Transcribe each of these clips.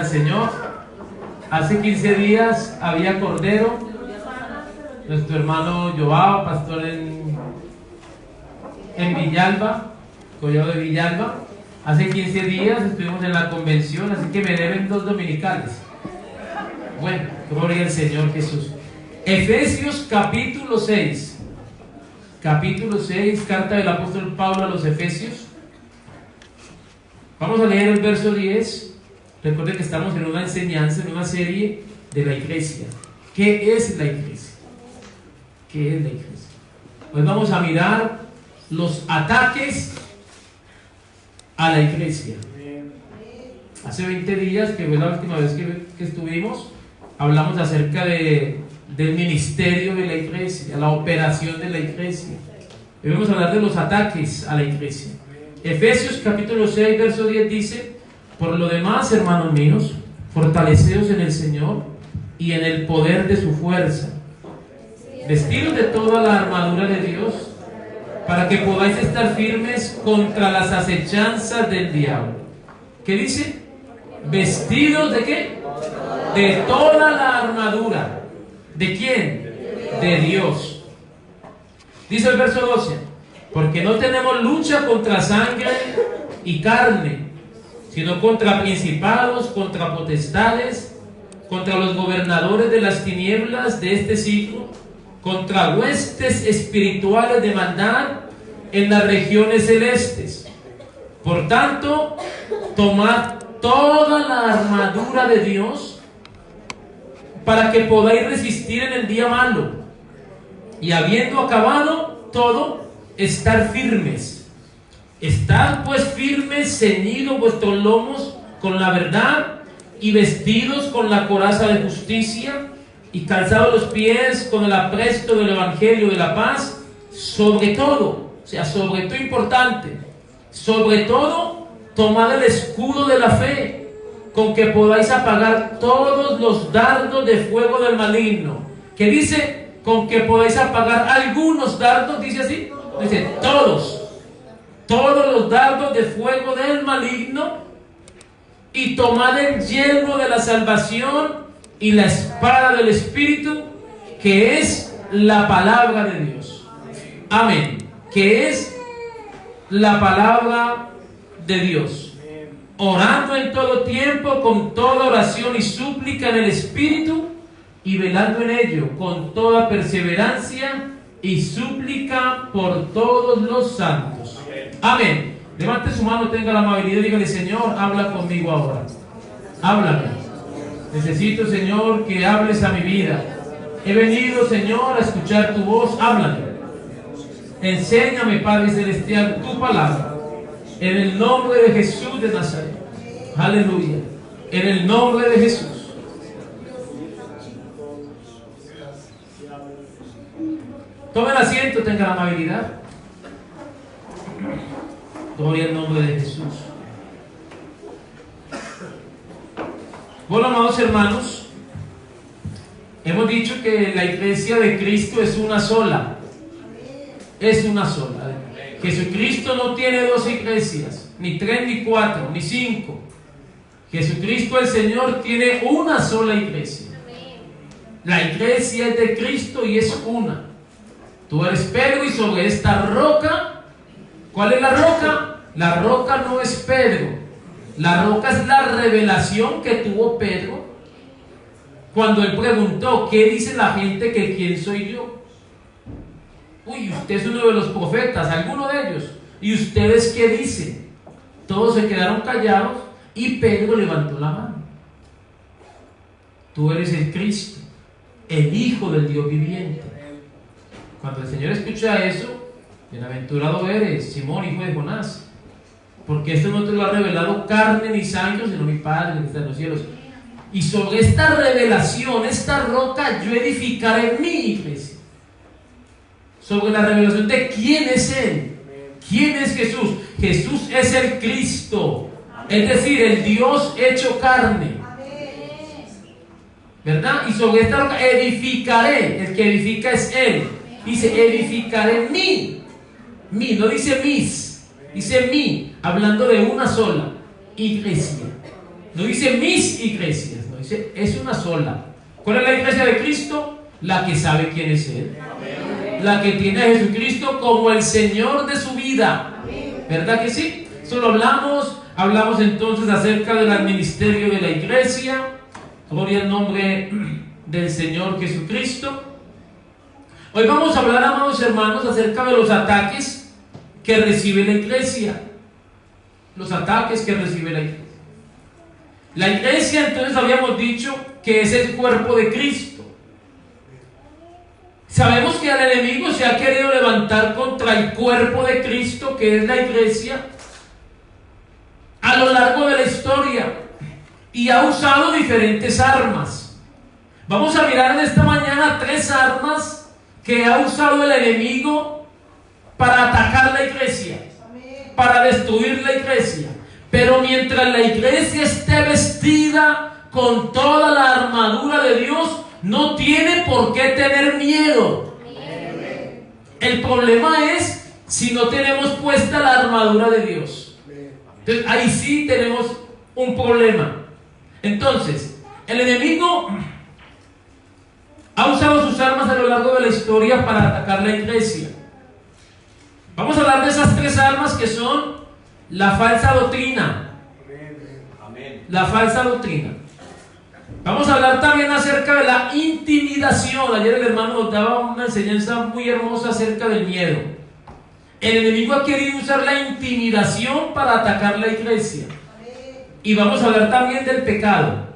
al Señor. Hace 15 días había Cordero, nuestro hermano Joao, pastor en Villalba, Collado de Villalba. Hace 15 días estuvimos en la convención, así que me deben 2 dominicales. Bueno, gloria al Señor Jesús. Efesios capítulo 6. Capítulo 6, carta del apóstol Pablo a los Efesios. Vamos a leer el verso 10. Recuerden que estamos en una enseñanza, en una serie de la iglesia. ¿Qué es la iglesia? ¿Qué es la iglesia? Hoy vamos a mirar los ataques a la iglesia. Hace 20 días, que fue la última vez que estuvimos, hablamos acerca del ministerio de la iglesia, la operación de la iglesia. Hoy vamos a hablar de los ataques a la iglesia. Efesios capítulo 6, verso 10 dice: por lo demás, hermanos míos, fortaleceos en el Señor y en el poder de su fuerza, vestidos de toda la armadura de Dios, para que podáis estar firmes contra las acechanzas del diablo. ¿Qué dice? ¿Vestidos de qué? De toda la armadura. ¿De quién? De Dios. Dice el verso 12: porque no tenemos lucha contra sangre y carne, sino contra principados, contra potestades, contra los gobernadores de las tinieblas de este siglo, contra huestes espirituales de maldad en las regiones celestes. Por tanto, tomad toda la armadura de Dios para que podáis resistir en el día malo, y habiendo acabado todo, estar firmes. Estad pues firmes, ceñidos vuestros lomos con la verdad, y vestidos con la coraza de justicia, y calzados los pies con el apresto del evangelio de la paz. Sobre todo, o sea, sobre todo importante, sobre todo, tomad el escudo de la fe, con que podáis apagar todos los dardos de fuego del maligno. ¿Qué dice? Con que podáis apagar algunos dardos, dice así. Dice todos los dardos de fuego del maligno, y tomad el yelmo de la salvación y la espada del Espíritu, que es la palabra de Dios. Amén. Que es la palabra de Dios. Orando en todo tiempo con toda oración y súplica en el Espíritu, y velando en ello con toda perseverancia y súplica por todos los santos. Amén. Levante su mano, tenga la amabilidad y dígale: Señor, habla conmigo ahora. Háblame. Necesito, Señor, que hables a mi vida. He venido, Señor, a escuchar tu voz. Háblame. Enséñame, Padre Celestial, tu palabra. En el nombre de Jesús de Nazaret. Aleluya. En el nombre de Jesús. Tomen asiento, tengan la amabilidad. Gloria al nombre de Jesús. Bueno, amados hermanos, hemos dicho que la iglesia de Cristo es una sola. Es una sola. Jesucristo no tiene 2 iglesias, ni 3, ni 4, ni 5. Jesucristo el Señor tiene una sola iglesia. La iglesia es de Cristo y es una. Tú eres Pedro, y sobre esta roca, ¿cuál es la roca? La roca no es Pedro. La roca es la revelación que tuvo Pedro cuando él preguntó: ¿qué dice la gente que quién soy yo? Uy, usted es uno de los profetas, alguno de ellos. ¿Y ustedes qué dicen? Todos se quedaron callados y Pedro levantó la mano. Tú eres el Cristo, el Hijo del Dios viviente. Cuando el Señor escucha eso: bienaventurado eres, Simón, hijo de Jonás, porque esto no te lo ha revelado carne ni sangre, sino mi Padre que está en los cielos. Y sobre esta revelación, esta roca, yo edificaré mi iglesia. Sobre la revelación de quién es Él. ¿Quién es Jesús? Jesús es el Cristo, es decir, el Dios hecho carne, ¿verdad? Y sobre esta roca edificaré. El que edifica es Él. Dice: edificaré mi, no dice mis, dice mi, hablando de una sola iglesia. No dice mis iglesias, no dice, es una sola. ¿Cuál es la iglesia de Cristo? La que sabe quién es Él. La que tiene a Jesucristo como el Señor de su vida. ¿Verdad que sí? Solo hablamos entonces acerca del ministerio de la iglesia. Gloria al nombre del Señor Jesucristo. Hoy vamos a hablar, amados hermanos, acerca de los ataques que recibe la iglesia. Los ataques que recibe la iglesia. La iglesia, entonces, habíamos dicho que es el cuerpo de Cristo. Sabemos que el enemigo se ha querido levantar contra el cuerpo de Cristo, que es la iglesia, a lo largo de la historia, y ha usado diferentes armas. Vamos a mirar en esta mañana 3 armas que ha usado el enemigo para atacar la iglesia, para destruir la iglesia. Pero mientras la iglesia esté vestida con toda la armadura de Dios, no tiene por qué tener miedo. El problema es si no tenemos puesta la armadura de Dios. Entonces ahí sí tenemos un problema. Entonces, el enemigo ha usado sus armas a lo largo de la historia para atacar la iglesia. Vamos a hablar de esas 3 armas que son la falsa doctrina. La falsa doctrina. Vamos a hablar también acerca de la intimidación. Ayer el hermano nos daba una enseñanza muy hermosa acerca del miedo. El enemigo ha querido usar la intimidación para atacar la iglesia. Y vamos a hablar también del pecado,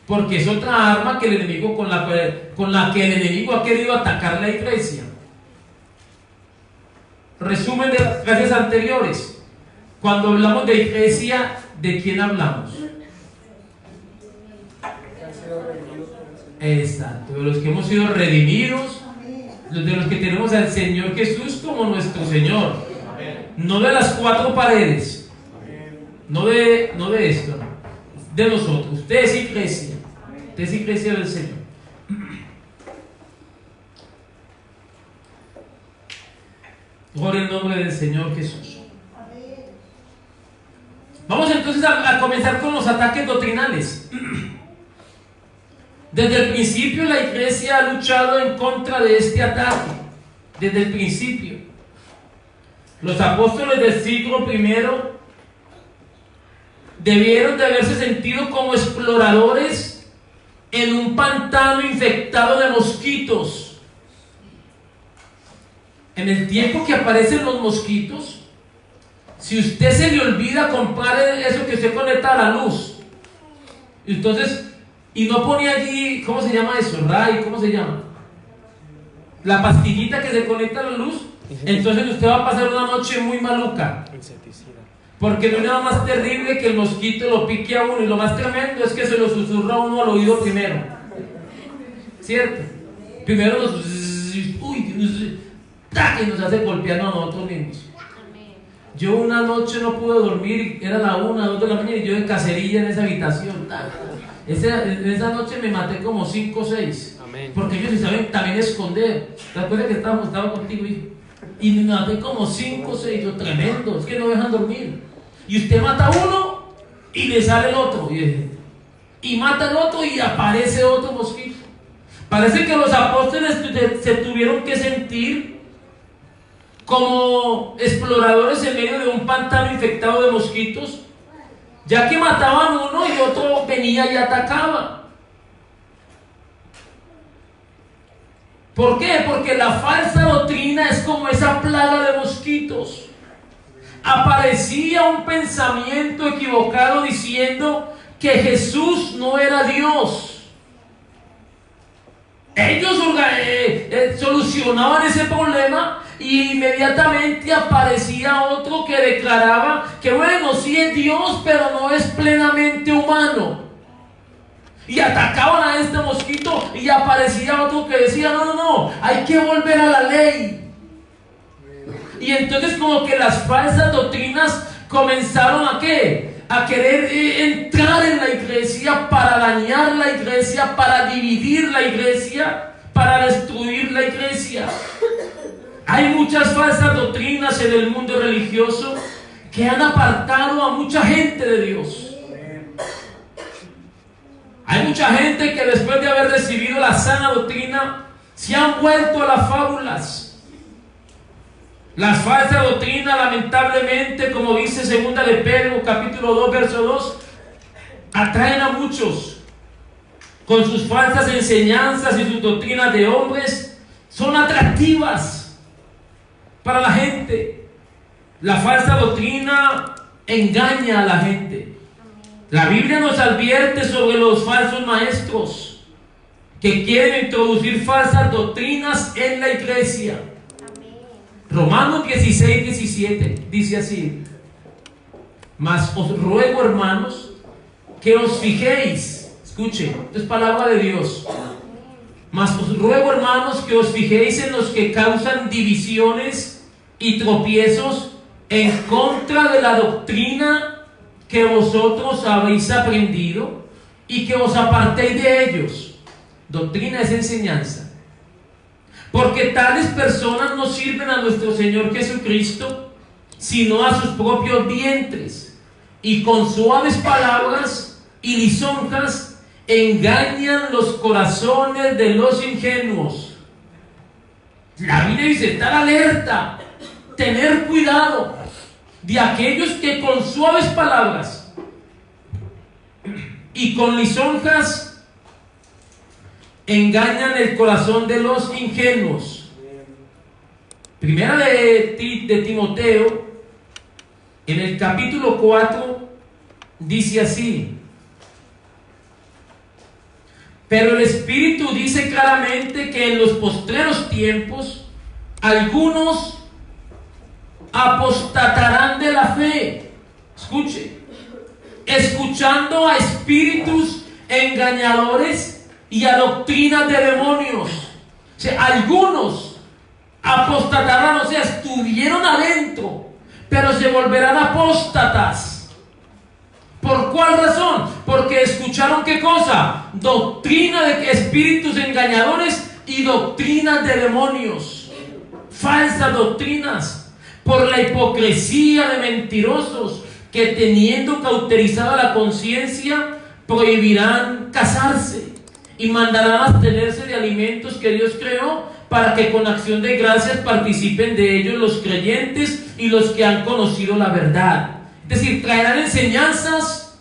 porque es otra arma que el enemigo con la que el enemigo ha querido atacar la iglesia. Resumen de las clases anteriores. Cuando hablamos de iglesia, ¿de quién hablamos? Exacto, de los que hemos sido redimidos, de los que tenemos al Señor Jesús como nuestro Señor. No de las 4 paredes, no de esto, no. De nosotros. Usted es iglesia, usted es iglesia del Señor. Gloria al nombre del Señor Jesús. Vamos entonces a comenzar con los ataques doctrinales. Desde el principio la iglesia ha luchado en contra de este ataque. Desde el principio. Los apóstoles del siglo I debieron de haberse sentido como exploradores en un pantano infectado de mosquitos. En el tiempo que aparecen los mosquitos, si usted se le olvida comprar eso que usted conecta a la luz, entonces, y no pone allí, ¿cómo se llama eso? Ray, ¿cómo se llama? La pastillita que se conecta a la luz, entonces usted va a pasar una noche muy maluca. Porque no hay nada más terrible que el mosquito lo pique a uno, y lo más tremendo es que se lo susurra a uno al oído primero. ¿Cierto? Primero nos... uy, que nos hace golpeando a nosotros mismos. Yo una noche no pude dormir, era la 1, 2 de la mañana y yo de cacerilla en esa habitación. Esa noche me maté como 5 o 6. Porque ellos se saben también esconder. ¿Te acuerdas que estaba contigo, hijo? Y me maté como 5 o 6, yo tremendo, es que no dejan dormir. Y usted mata a uno y le sale el otro. Y mata al otro y aparece otro mosquito. Parece que los apóstoles se tuvieron que sentir como exploradores en medio de un pantano infectado de mosquitos, ya que mataban uno y otro venía y atacaba. ¿Por qué? Porque la falsa doctrina es como esa plaga de mosquitos. Aparecía un pensamiento equivocado diciendo que Jesús no era Dios. Ellos solucionaban ese problema y inmediatamente aparecía otro que declaraba que bueno, sí es Dios, pero no es plenamente humano. Y atacaban a este mosquito y aparecía otro que decía no, hay que volver a la ley. Y entonces como que las falsas doctrinas comenzaron ¿a qué? A querer entrar en la iglesia para dañar la iglesia, para dividir la iglesia, para destruir la iglesia. Hay muchas falsas doctrinas en el mundo religioso que han apartado a mucha gente de Dios. mucha gente que después de haber recibido la sana doctrina se han vuelto a las fábulas. Las falsas doctrinas, lamentablemente, como dice segunda de Pedro, capítulo 2, verso 2, atraen a muchos con sus falsas enseñanzas y sus doctrinas de hombres. Son atractivas para la gente. La falsa doctrina engaña a la gente. La Biblia nos advierte sobre los falsos maestros que quieren introducir falsas doctrinas en la iglesia. Romanos 16, 17 dice así: mas os ruego, hermanos, que os fijéis. Escuche, esto es palabra de Dios. Mas os ruego, hermanos, que os fijéis en los que causan divisiones y tropiezos en contra de la doctrina que vosotros habéis aprendido, y que os apartéis de ellos. Doctrina es enseñanza. Porque tales personas no sirven a nuestro Señor Jesucristo, sino a sus propios vientres, y con suaves palabras y lisonjas engañan los corazones de los ingenuos. La Biblia dice: estar alerta, tener cuidado de aquellos que con suaves palabras y con lisonjas engañan el corazón de los ingenuos. Primera de Timoteo, en el capítulo 4, dice así: pero el Espíritu dice claramente que en los postreros tiempos algunos apostatarán de la fe. Escuche, escuchando a espíritus engañadores y a doctrinas de demonios. O sea, algunos apostatarán, o sea, estuvieron adentro, pero se volverán apóstatas. ¿Por cuál razón? Porque escucharon ¿qué cosa? Doctrina de espíritus engañadores y doctrinas de demonios. Falsas doctrinas. Por la hipocresía de mentirosos que, teniendo cauterizada la conciencia, prohibirán casarse y mandarán abstenerse de alimentos que Dios creó, para que con acción de gracias participen de ellos los creyentes y los que han conocido la verdad. Es decir, traerán enseñanzas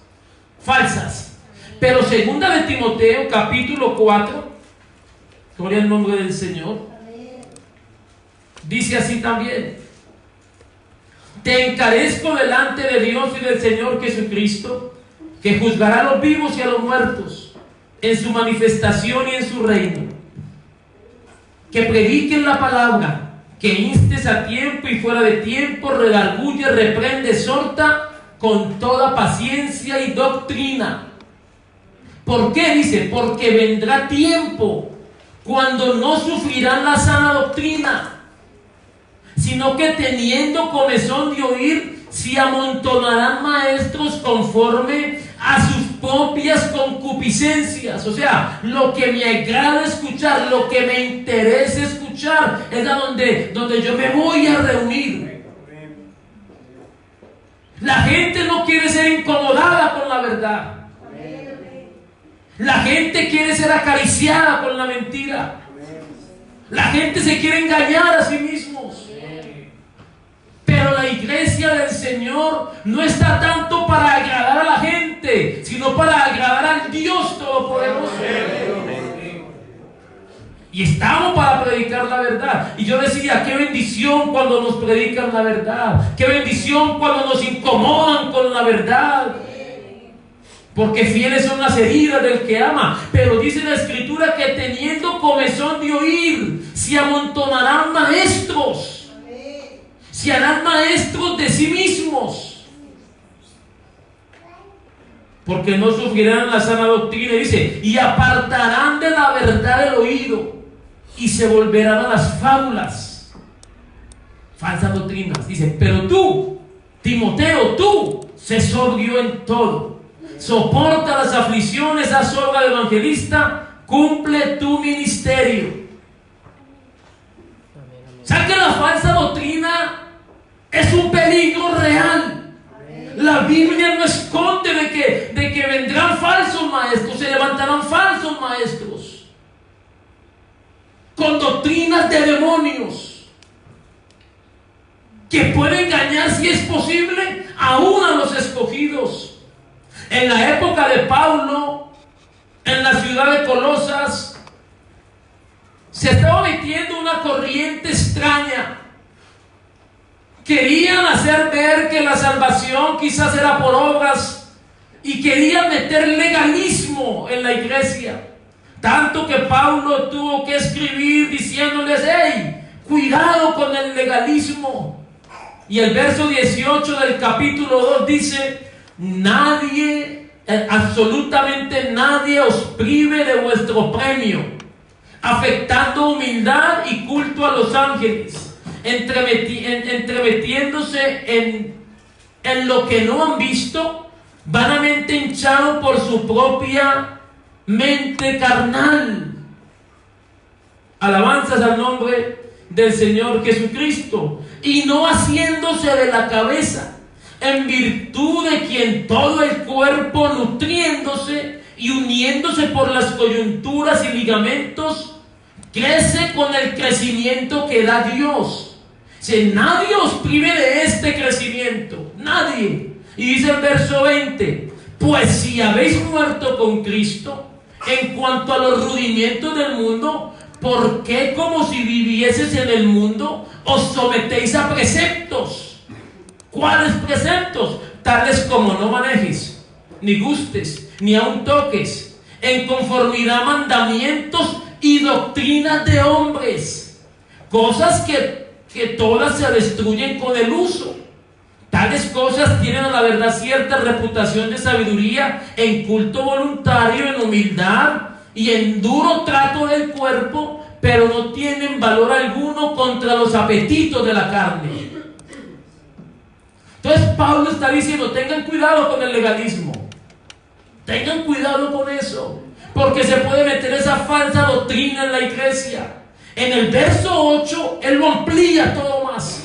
falsas. Pero segunda de Timoteo, capítulo 4, gloria al nombre del Señor, dice así también: te encarezco delante de Dios y del Señor Jesucristo, que juzgará a los vivos y a los muertos en su manifestación y en su reino, que prediquen la palabra, que instes a tiempo y fuera de tiempo, redarguye, reprende, exhorta con toda paciencia y doctrina. ¿Por qué? Dice: porque vendrá tiempo cuando no sufrirán la sana doctrina, sino que teniendo comezón de oír, se amontonarán maestros conforme a sus propias concupiscencias. O sea, lo que me agrada escuchar, lo que me interesa escuchar, es a donde yo me voy a reunir. La gente no quiere ser incomodada con la verdad. La gente quiere ser acariciada con la mentira. La gente se quiere engañar a sí mismos. Pero la iglesia del Señor no está tanto para agradar a la gente, sino para agradar al Dios Todopoderoso. Y estamos para predicar la verdad. Y yo decía: qué bendición cuando nos predican la verdad. Qué bendición cuando nos incomodan con la verdad. Porque fieles son las heridas del que ama. Pero dice la Escritura que teniendo comezón de oír, se amontonarán maestros. Se harán maestros de sí mismos, porque no sufrirán la sana doctrina. Dice: y apartarán de la verdad el oído, y se volverán a las fábulas. Falsas doctrinas. Dice: pero tú, Timoteo, tú, sé sobrio en todo, soporta las aflicciones, haz obra de evangelista, cumple tu ministerio. ¿Saben que la falsa doctrina es un peligro real? La Biblia no esconde de que vendrán falsos maestros, se levantarán falsos con doctrinas de demonios que pueden engañar, si es posible, aún a los escogidos. En la época de Pablo, en la ciudad de Colosas, se estaba metiendo una corriente extraña. Querían hacer ver que la salvación quizás era por obras y querían meter legalismo en la iglesia. Tanto que Pablo tuvo que escribir diciéndoles: hey, cuidado con el legalismo. Y el verso 18 del capítulo 2 dice: nadie, absolutamente nadie os prive de vuestro premio, afectando humildad y culto a los ángeles, entremetiéndose en lo que no han visto, vanamente hinchado por su propia mente carnal. Alabanzas al nombre del Señor Jesucristo. Y no haciéndose de la cabeza, en virtud de quien todo el cuerpo, nutriéndose y uniéndose por las coyunturas y ligamentos, crece con el crecimiento que da Dios. Si nadie os prive de este crecimiento, nadie. Y dice el verso 20: pues si habéis muerto con Cristo en cuanto a los rudimientos del mundo, ¿por qué, como si vivieses en el mundo, os sometéis a preceptos? ¿Cuáles preceptos? Tales como: no manejes, ni gustes, ni aun toques, en conformidad a mandamientos y doctrinas de hombres, cosas que todas se destruyen con el uso. Tales cosas tienen a la verdad cierta reputación de sabiduría, en culto voluntario, en humildad y en duro trato del cuerpo, pero no tienen valor alguno contra los apetitos de la carne. Entonces Pablo está diciendo: tengan cuidado con el legalismo, tengan cuidado con eso, porque se puede meter esa falsa doctrina en la iglesia. En el verso 8 él lo amplía todo más.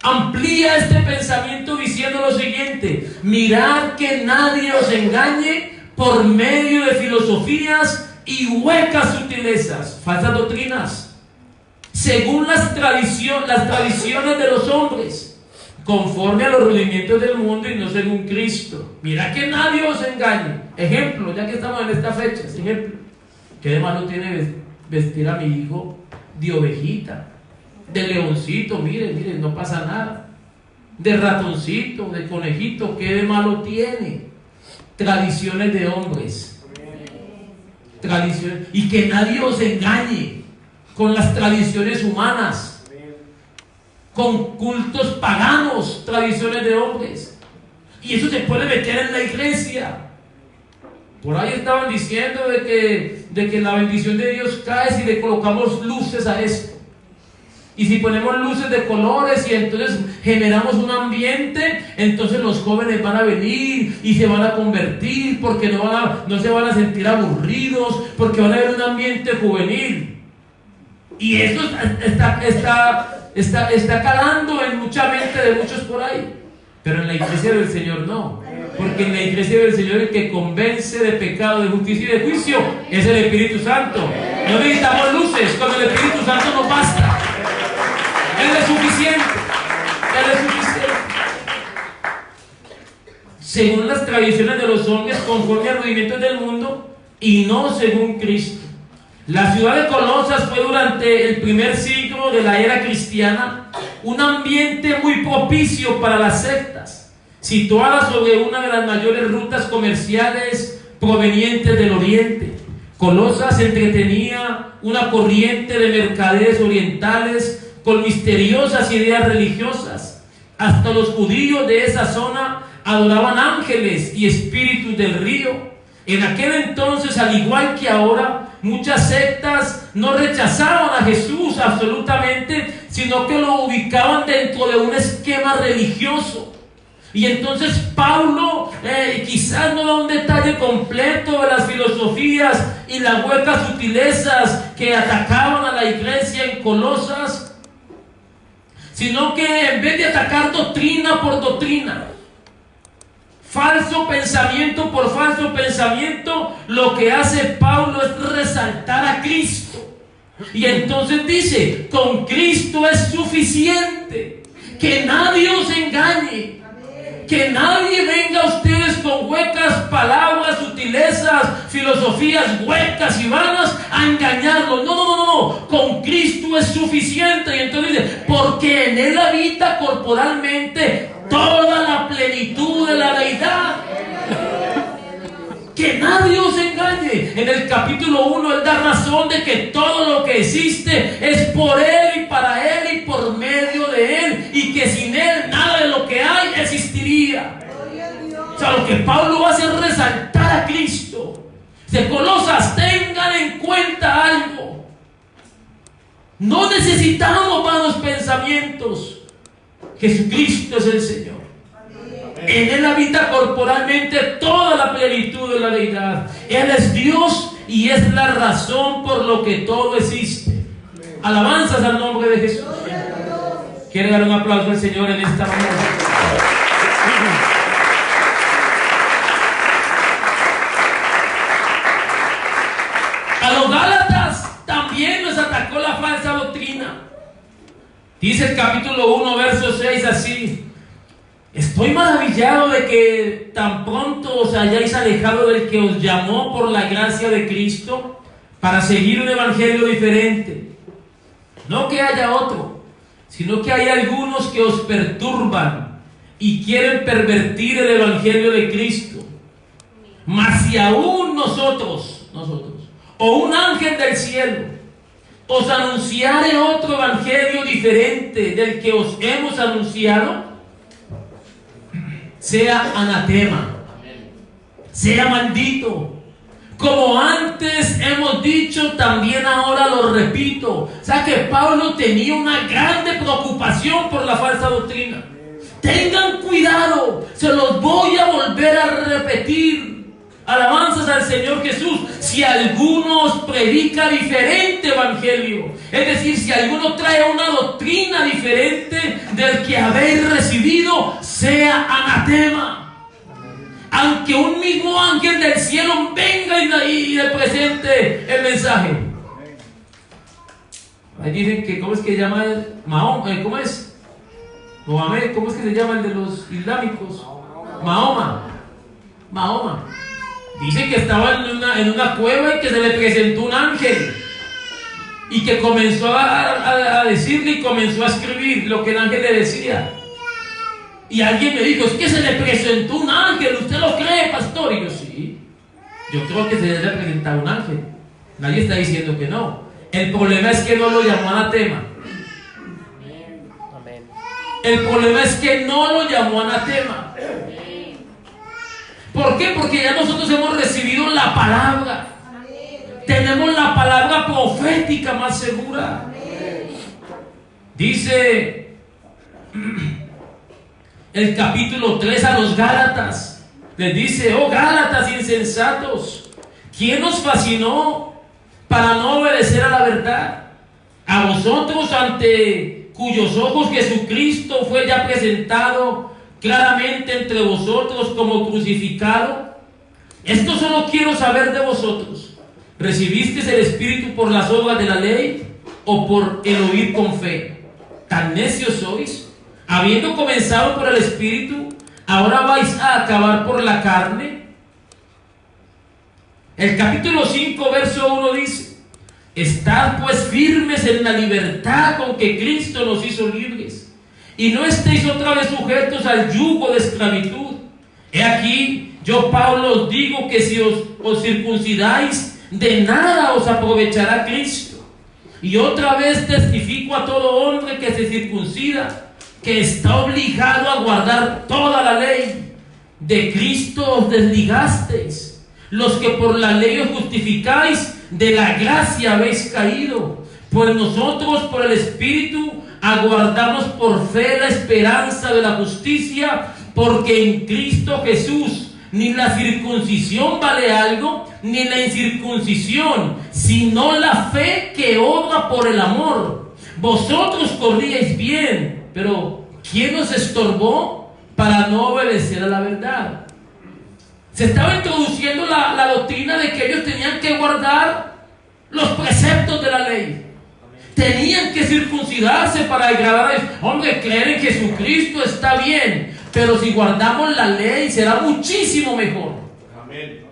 Amplía este pensamiento diciendo lo siguiente: mirad que nadie os engañe por medio de filosofías y huecas sutilezas, falsas doctrinas, según las tradiciones de los hombres, conforme a los rudimientos del mundo y no según Cristo. Mirad que nadie os engañe. Ejemplo, ya que estamos en esta fecha, ejemplo: ¿qué de malo tiene vestir a mi hijo de ovejita, de leoncito? Mire, no pasa nada. De ratoncito, de conejito, ¿qué de malo tiene? Tradiciones de hombres. Tradiciones. Y que nadie os engañe con las tradiciones humanas, con cultos paganos, tradiciones de hombres. Y eso se puede meter en la iglesia. Por ahí estaban diciendo de que la bendición de Dios cae si le colocamos luces a esto. Y si ponemos luces de colores y entonces generamos un ambiente, entonces los jóvenes van a venir y se van a convertir, porque no se van a sentir aburridos, porque van a ver un ambiente juvenil. Y esto está calando en mucha mente de muchos por ahí. Pero en la iglesia del Señor no. Porque en la iglesia del Señor el que convence de pecado, de justicia y de juicio es el Espíritu Santo. No necesitamos luces, con el Espíritu Santo nos basta. Él es suficiente. Él es suficiente. Según las tradiciones de los hombres, conforme a los rudimientos del mundo y no según Cristo. La ciudad de Colosas fue durante el primer siglo de la era cristiana un ambiente muy propicio para las sectas, situada sobre una de las mayores rutas comerciales provenientes del oriente. Colosas entretenía una corriente de mercaderes orientales con misteriosas ideas religiosas. Hasta los judíos de esa zona adoraban ángeles y espíritus del río. En aquel entonces, al igual que ahora, muchas sectas no rechazaban a Jesús absolutamente, sino que lo ubicaban dentro de un esquema religioso. Y entonces Pablo quizás no da un detalle completo de las filosofías y las huecas sutilezas que atacaban a la iglesia en Colosas, sino que en vez de atacar doctrina por doctrina, falso pensamiento por falso pensamiento, lo que hace Pablo es resaltar a Cristo Y entonces dice, con Cristo es suficiente. Que nadie os engañe. Que nadie venga a ustedes con huecas palabras, sutilezas, filosofías huecas y vanas a engañarlos. No, no, no, no. Con Cristo es suficiente. Y entonces dice, porque en Él habita corporalmente toda la plenitud de la deidad. Que nadie os engañe. En el capítulo 1 Él da razón de que todo lo que existe es por Él y para Él y por medio de Él, y que sin Él nada de lo que hay existiría. O sea, lo que Pablo hace es resaltar a Cristo. De Colosas, tengan en cuenta algo. No necesitamos vanos pensamientos. Jesucristo es el Señor. En Él habita corporalmente toda la plenitud de la deidad. Él es Dios y es la razón por lo que todo existe. Alabanzas al nombre de Jesús. ¿Quiere dar un aplauso al Señor en esta mañana? A los Gálatas también nos atacó la falsa doctrina. Dice el capítulo 1, verso 6 así: estoy maravillado de que tan pronto os hayáis alejado del que os llamó por la gracia de Cristo para seguir un evangelio diferente. No que haya otro, sino que hay algunos que os perturban y quieren pervertir el evangelio de Cristo. Mas si aún nosotros, o un ángel del cielo, os anunciare otro evangelio diferente del que os hemos anunciado, sea anatema, sea maldito. Como antes hemos dicho, también ahora lo repito. O sea que Pablo tenía una grande preocupación por la falsa doctrina. Tengan cuidado, se los voy a volver a repetir. Alabanzas al Señor Jesús. Si alguno os predica diferente evangelio, es decir, si alguno trae una doctrina diferente del que habéis recibido, sea anatema. Aunque un mismo ángel del cielo venga y le presente el mensaje. Ahí dicen que, ¿cómo es que se llama? Mahoma, ¿cómo es? Mohamed, ¿cómo es que se llama el de los islámicos? Mahoma. Dice que estaba en una cueva y que se le presentó un ángel y que comenzó a decirle y comenzó a escribir lo que el ángel le decía. Y alguien me dijo, es que se le presentó un ángel, ¿usted lo cree, pastor? Y yo, sí, yo creo que se le presentó un ángel. Nadie está diciendo que no. El problema es que no lo llamó anatema. El problema es que no lo llamó anatema. ¿Por qué? Porque ya nosotros hemos recibido la palabra. Tenemos la palabra profética más segura. Dice el capítulo 3 a los Gálatas. Les dice, oh Gálatas insensatos, ¿quién os fascinó para no obedecer a la verdad? A vosotros, ante cuyos ojos Jesucristo fue ya presentado claramente entre vosotros como crucificado. Esto solo quiero saber de vosotros: ¿recibisteis el Espíritu por las obras de la ley o por el oír con fe? ¿Tan necios sois? Habiendo comenzado por el Espíritu, ¿ahora vais a acabar por la carne? El capítulo 5, verso 1 dice: estad pues firmes en la libertad con que Cristo nos hizo libres, y no estéis otra vez sujetos al yugo de esclavitud. He aquí, yo Pablo os digo que si os circuncidáis, de nada os aprovechará Cristo. Y otra vez testifico a todo hombre que se circuncida, que está obligado a guardar toda la ley. De Cristo os desligasteis, los que por la ley os justificáis, de la gracia habéis caído. Pues nosotros por el Espíritu aguardamos por fe la esperanza de la justicia, porque en Cristo Jesús ni la circuncisión vale algo, ni la incircuncisión, sino la fe que obra por el amor. Vosotros corríais bien, pero ¿quién os estorbó para no obedecer a la verdad? Se estaba introduciendo la doctrina de que ellos tenían que guardar los preceptos de la ley. tenían que circuncidarse para agradar a Dios. Hombre, creer en Jesucristo está bien, pero si guardamos la ley será muchísimo mejor. Amén.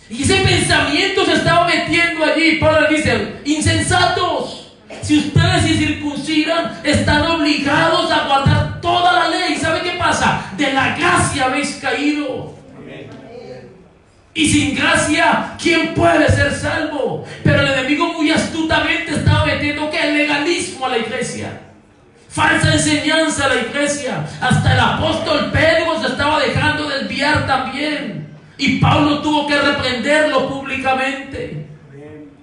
Y ese pensamiento se estaba metiendo allí. Pablo dice: insensatos, si ustedes se circuncidan, están obligados a guardar toda la ley. ¿Sabe qué pasa? De la gracia habéis caído. Y sin gracia, ¿quién puede ser salvo? Pero el enemigo muy astutamente estaba metiendo ¿qué? El legalismo a la iglesia. Falsa enseñanza a la iglesia. Hasta el apóstol Pedro se estaba dejando desviar también. Y Pablo tuvo que reprenderlo públicamente.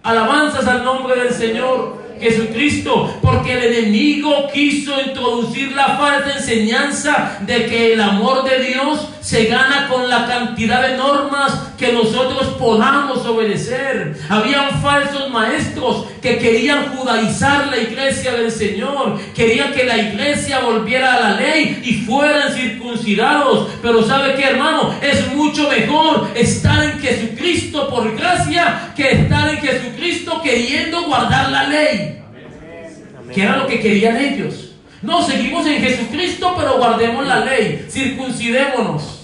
Alabanzas al nombre del Señor Jesucristo, porque el enemigo quiso introducir la falsa enseñanza de que el amor de Dios se gana con la cantidad de normas que nosotros podamos obedecer. Habían falsos maestros que querían judaizar la iglesia del Señor, querían que la iglesia volviera a la ley y fueran circuncidados. Pero ¿sabe qué, hermano? Es mucho mejor estar en Jesucristo por gracia que estar en Jesucristo queriendo guardar la ley, que era lo que querían ellos. No, seguimos en Jesucristo, pero guardemos la ley, circuncidémonos.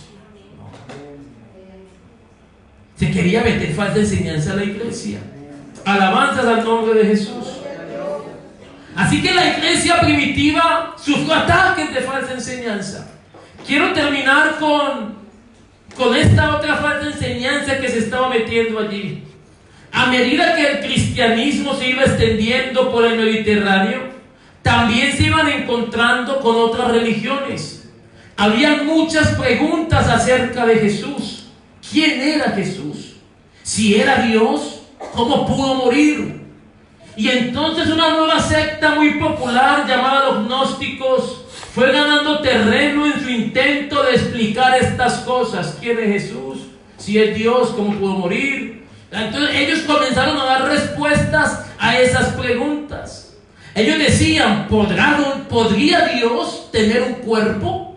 Se quería meter falsa enseñanza a la iglesia. Alabanzas al nombre de Jesús. Así que la iglesia primitiva sufrió ataques de falsa enseñanza. Quiero terminar con esta otra falsa enseñanza que se estaba metiendo allí. A medida que el cristianismo se iba extendiendo por el Mediterráneo, también se iban encontrando con otras religiones. Habían muchas preguntas acerca de Jesús. ¿Quién era Jesús? Si era Dios, ¿cómo pudo morir? Y entonces una nueva secta muy popular llamada los gnósticos fue ganando terreno en su intento de explicar estas cosas. ¿Quién es Jesús? Si es Dios, ¿cómo pudo morir? Entonces ellos comenzaron a dar respuestas a esas preguntas. Ellos decían: ¿podría Dios tener un cuerpo?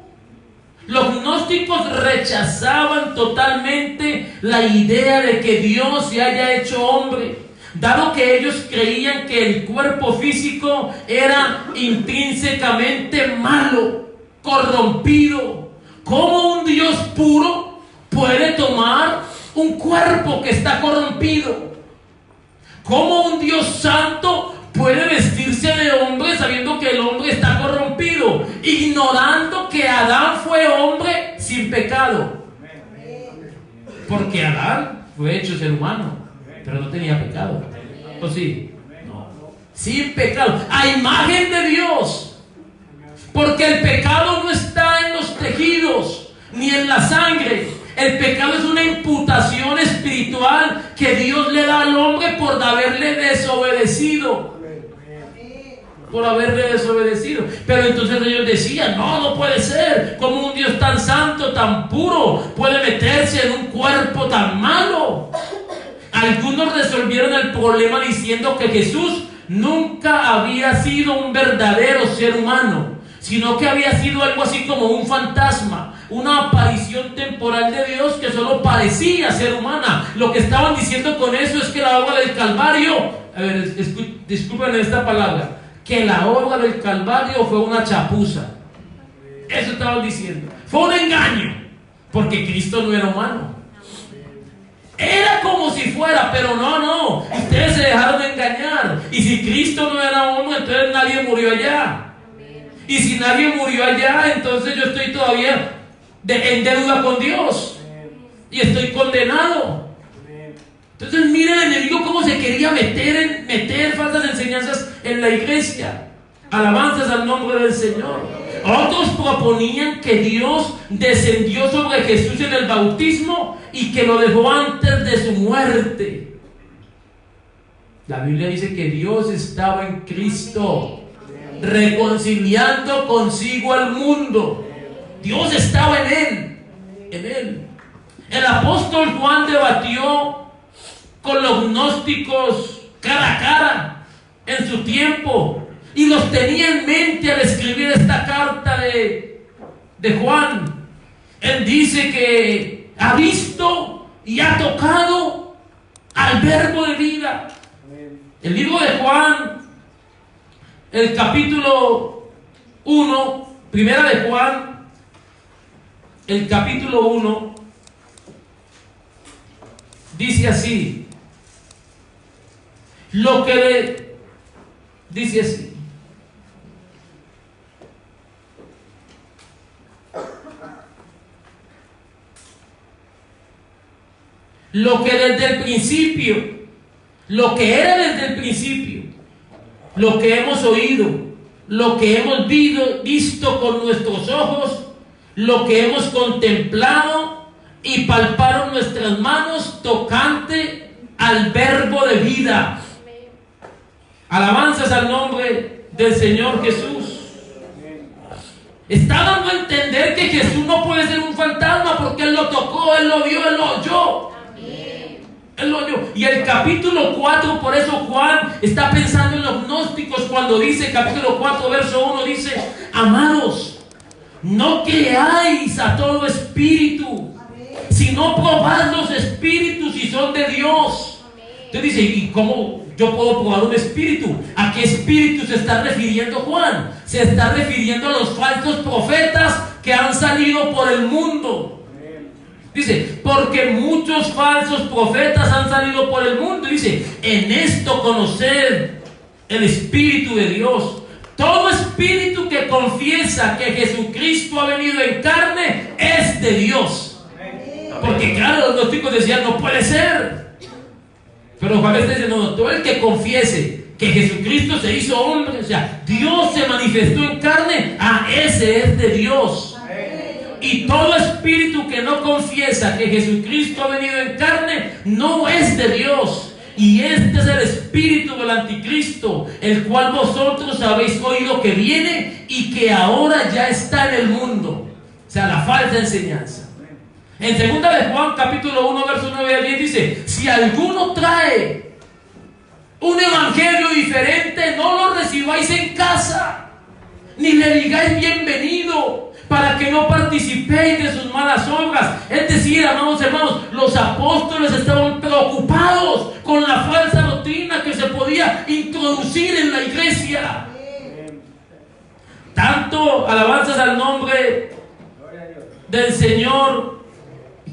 Los gnósticos rechazaban totalmente la idea de que Dios se haya hecho hombre, dado que ellos creían que el cuerpo físico era intrínsecamente malo, corrompido. ¿Cómo un Dios puro puede tomar un cuerpo que está corrompido? ¿Cómo un Dios santo puede vestirse de hombre sabiendo que el hombre está corrompido, ignorando que Adán fue hombre sin pecado? Porque Adán fue hecho ser humano, pero no tenía pecado. ¿O sí? No. Sin pecado, a imagen de Dios. Porque el pecado no está en los tejidos ni en la sangre. El pecado es una imputación espiritual que Dios le da al hombre por haberle desobedecido. Pero entonces ellos decían: no puede ser. ¿Cómo un Dios tan santo, tan puro, puede meterse en un cuerpo tan malo? Algunos resolvieron el problema diciendo que Jesús nunca había sido un verdadero ser humano, sino que había sido algo así como un fantasma, una aparición temporal de Dios que solo parecía ser humana. Lo que estaban diciendo con eso es que la obra del Calvario, disculpen esta palabra, que la obra del Calvario fue una chapuza. Eso estaban diciendo. Fue un engaño, porque Cristo no era humano. Era como si fuera, pero no. Ustedes se dejaron de engañar. Y si Cristo no era hombre, entonces nadie murió allá. Y si nadie murió allá, entonces yo estoy todavía en deuda con Dios. Y estoy condenado. Entonces miren el enemigo cómo se quería meter falsas enseñanzas en la iglesia. Alabanzas al nombre del Señor. Otros proponían que Dios descendió sobre Jesús en el bautismo y que lo dejó antes de su muerte. La Biblia dice que Dios estaba en Cristo, reconciliando consigo al mundo. Dios estaba en Él. El apóstol Juan debatió con los gnósticos cara a cara en su tiempo, y los tenía en mente al escribir esta carta de Juan. Él dice que ha visto y ha tocado al verbo de vida. El libro de Juan el capítulo 1, primera de Juan, el capítulo 1, dice así, dice así. Lo que desde el principio, lo que era desde el principio, lo que hemos oído, lo que hemos visto con nuestros ojos, lo que hemos contemplado y palparon nuestras manos tocante al verbo de vida. Alabanzas al nombre del Señor Jesús. Está dando a entender que Jesús no puede ser un fantasma porque Él lo tocó, Él lo vio, Él lo oyó. Él lo oyó. Y el capítulo 4, por eso Juan está pensando en los gnósticos cuando dice, capítulo 4, verso 1, dice: amados, no creáis a todo espíritu, sino probad los espíritus si son de Dios. Entonces dice, ¿y cómo yo puedo probar un espíritu? ¿A qué espíritu se está refiriendo Juan? Se está refiriendo a los falsos profetas que han salido por el mundo. Dice, porque muchos falsos profetas han salido por el mundo. Dice, en esto conoced el Espíritu de Dios. Todo espíritu que confiesa que Jesucristo ha venido en carne es de Dios. Porque claro, los gnósticos decían, no puede ser. Pero Juan está diciendo, no, todo el que confiese que Jesucristo se hizo hombre, o sea, Dios se manifestó en carne, ese es de Dios. Y todo espíritu que no confiesa que Jesucristo ha venido en carne no es de Dios. Y este es el espíritu del anticristo, el cual vosotros habéis oído que viene y que ahora ya está en el mundo. O sea, la falsa enseñanza. En 2 de Juan, capítulo 1, versos 9 al 10 dice: si alguno trae un evangelio diferente, no lo recibáis en casa, ni le digáis bienvenido, para que no participéis de sus malas obras. Es decir, amados hermanos, los apóstoles estaban preocupados con la falsa doctrina que se podía introducir en la iglesia. Tanto alabanzas al nombre del Señor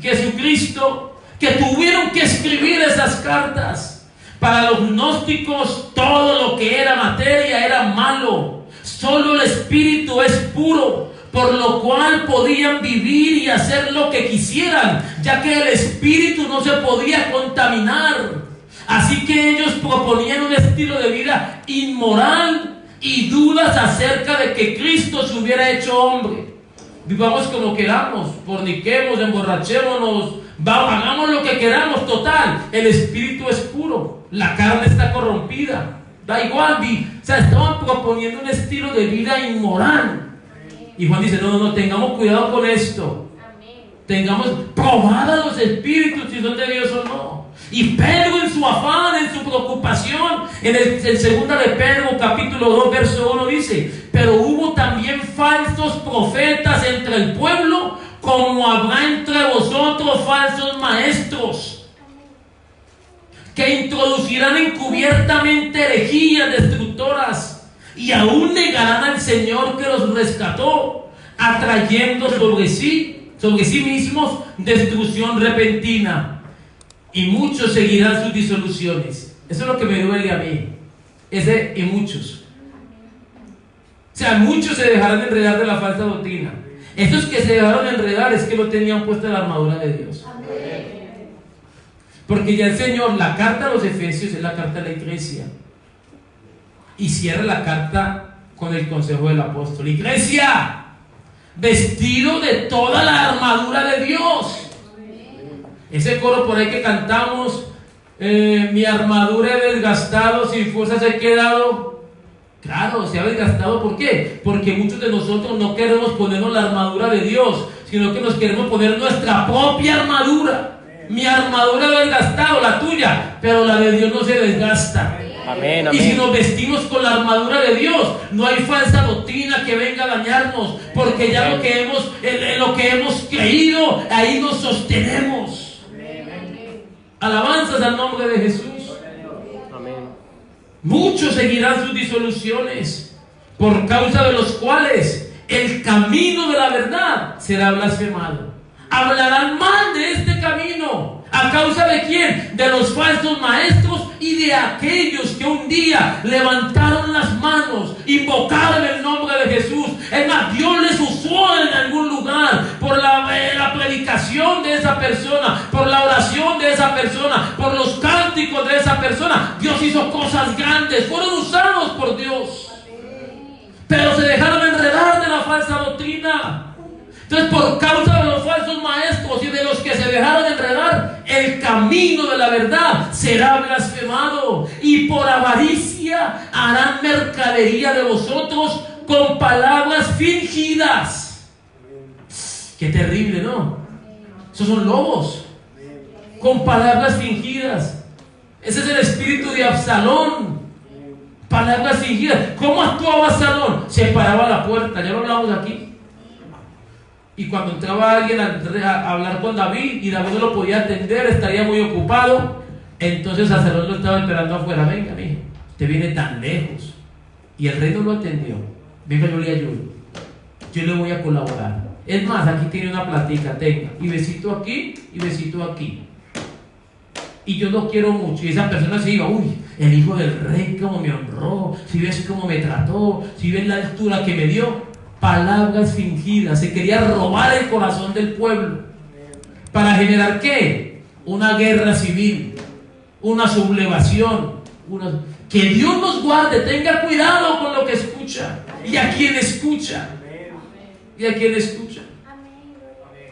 Jesucristo, que tuvieron que escribir esas cartas. Para los gnósticos todo lo que era materia era malo. Solo el espíritu es puro, por lo cual podían vivir y hacer lo que quisieran, ya que el espíritu no se podía contaminar. Así que ellos proponían un estilo de vida inmoral y dudas acerca de que Cristo se hubiera hecho hombre. Vivamos como queramos, forniquemos, emborrachémonos, hagamos lo que queramos, total, el espíritu es puro, la carne está corrompida, da igual, o sea, estaban proponiendo un estilo de vida inmoral. Y Juan dice, no, tengamos cuidado con esto. Probad a los espíritus si son de Dios o no. Y Pedro, en su afán, en su preocupación, en 2 de Pedro capítulo 2 verso 1 dice: pero hubo también falsos profetas entre el pueblo, como habrá entre vosotros falsos maestros, que introducirán encubiertamente herejías destructoras, y aún negarán al Señor que los rescató, atrayendo sobre sí mismos destrucción repentina. Y muchos seguirán sus disoluciones. Eso es lo que me duele a mí. Ese y muchos. O sea, muchos se dejarán enredar de la falsa doctrina. Esos que se dejaron enredar es que no tenían puesta la armadura de Dios. Porque ya el Señor, la carta a los Efesios es la carta a la iglesia. Y cierra la carta con el consejo del apóstol: iglesia, vestido de toda la armadura de Dios. Ese coro por ahí que cantamos, mi armadura he desgastado, sin fuerzas he quedado. Claro, se ha desgastado. ¿Por qué? Porque muchos de nosotros no queremos ponernos la armadura de Dios, sino que nos queremos poner nuestra propia armadura. Mi armadura ha desgastado, la tuya, pero la de Dios no se desgasta. Amén, amén. Y si nos vestimos con la armadura de Dios, no hay falsa doctrina que venga a dañarnos, porque ya lo que hemos creído, ahí nos sostenemos. Alabanzas al nombre de Jesús. Amén. Muchos seguirán sus disoluciones. por causa de los cuales el camino de la verdad será blasfemado. Hablarán mal de este camino. ¿A causa de quién? De los falsos maestros y de aquellos que un día levantaron las manos, invocaron el nombre de Jesús. Es más, Dios les usó en algún lugar por la predicación de esa persona, por la oración de esa persona, por los cánticos de esa persona. Dios hizo cosas grandes, fueron usados por Dios, pero se dejaron enredar de la falsa doctrina. Entonces, por causa de los falsos maestros y de los que se dejaron enredar, el camino de la verdad será blasfemado, y por avaricia harán mercadería de vosotros con palabras fingidas. Qué terrible, ¿no? Esos son lobos, con palabras fingidas. Ese es el espíritu de Absalón. Palabras fingidas. ¿Cómo actuaba Absalón? Se paraba a la puerta, ya lo hablamos aquí. Y cuando entraba alguien a hablar con David y David no lo podía atender, estaría muy ocupado, entonces Absalón lo estaba esperando afuera. Venga, mijo, usted viene tan lejos. Y el rey no lo atendió. Venga, yo le ayudo. Yo le voy a colaborar. Es más, aquí tiene una platica, tenga. Y besito aquí y besito aquí. Y yo lo quiero mucho. Y esa persona se iba, uy, el hijo del rey cómo me honró, si ves cómo me trató, si ves la altura que me dio. Palabras fingidas. Se quería robar el corazón del pueblo. ¿Para generar qué? Una guerra civil, una sublevación. Que Dios nos guarde. Tenga cuidado con lo que escucha y a quien escucha. Y a quien escucha.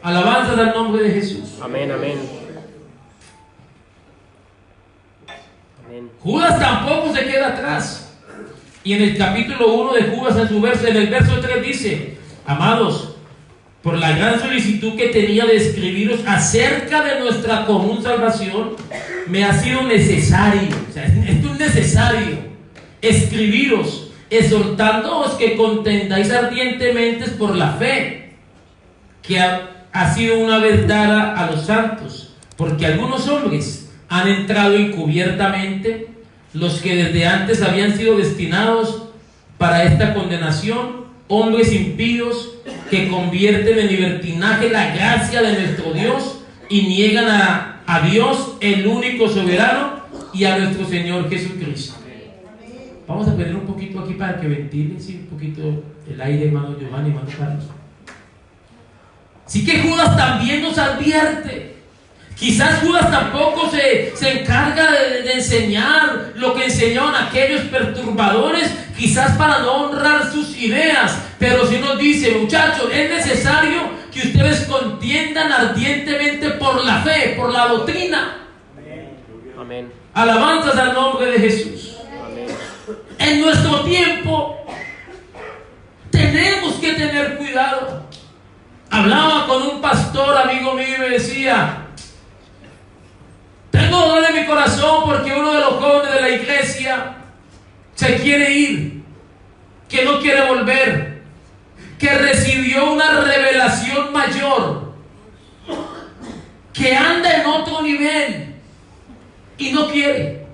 Alabanza al nombre de Jesús. Amén, amén. Judas tampoco se queda atrás. Y en el capítulo 1 de Judas, en el verso 3 dice: amados, por la gran solicitud que tenía de escribiros acerca de nuestra común salvación, me ha sido necesario, o sea, esto es necesario, escribiros, exhortándoos que contendáis ardientemente por la fe que ha sido una vez dada a los santos, porque algunos hombres han entrado encubiertamente, los que desde antes habían sido destinados para esta condenación, hombres impíos que convierten en libertinaje la gracia de nuestro Dios y niegan a Dios, el único soberano, y a nuestro Señor Jesucristo. Vamos a poner un poquito aquí para que ventile, sí, un poquito el aire, hermano Giovanni, hermano Carlos. Así que Judas también nos advierte. Quizás Judas tampoco se encarga de enseñar lo que enseñaban aquellos perturbadores, quizás para no honrar sus ideas, pero sí nos dice: muchachos, es necesario que ustedes contiendan ardientemente por la fe, por la doctrina. Amén. Alabanzas al nombre de Jesús. Amén. En nuestro tiempo tenemos que tener cuidado. Hablaba con un pastor amigo mío y me decía: tengo dolor en mi corazón porque uno de los jóvenes de la iglesia se quiere ir, que no quiere volver, que recibió una revelación mayor, que anda en otro nivel y no quiere.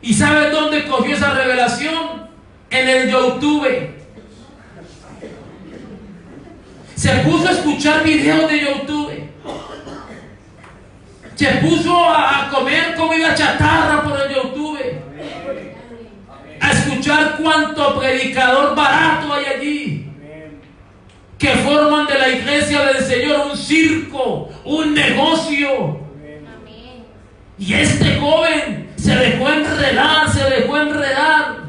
¿Y sabes dónde cogió esa revelación? En el YouTube. Se puso a escuchar videos de YouTube. Se puso a comer comida chatarra por el YouTube, a escuchar cuánto predicador barato hay allí, que forman de la iglesia del Señor un circo, un negocio. Y este joven se dejó enredar.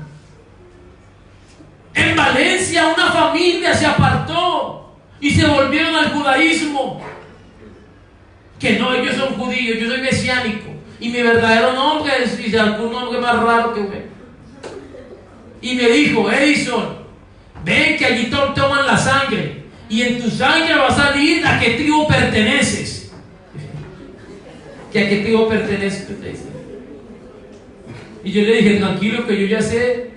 En Valencia una familia se apartó y se volvieron al judaísmo. Que no, ellos son judíos, yo soy mesiánico, y mi verdadero nombre es algún nombre más raro que ve. Y me dijo: Edison, ven que allí toman la sangre, y en tu sangre va a salir a qué tribu perteneces. ¿Que a qué tribu perteneces? Y yo le dije: tranquilo, que yo ya sé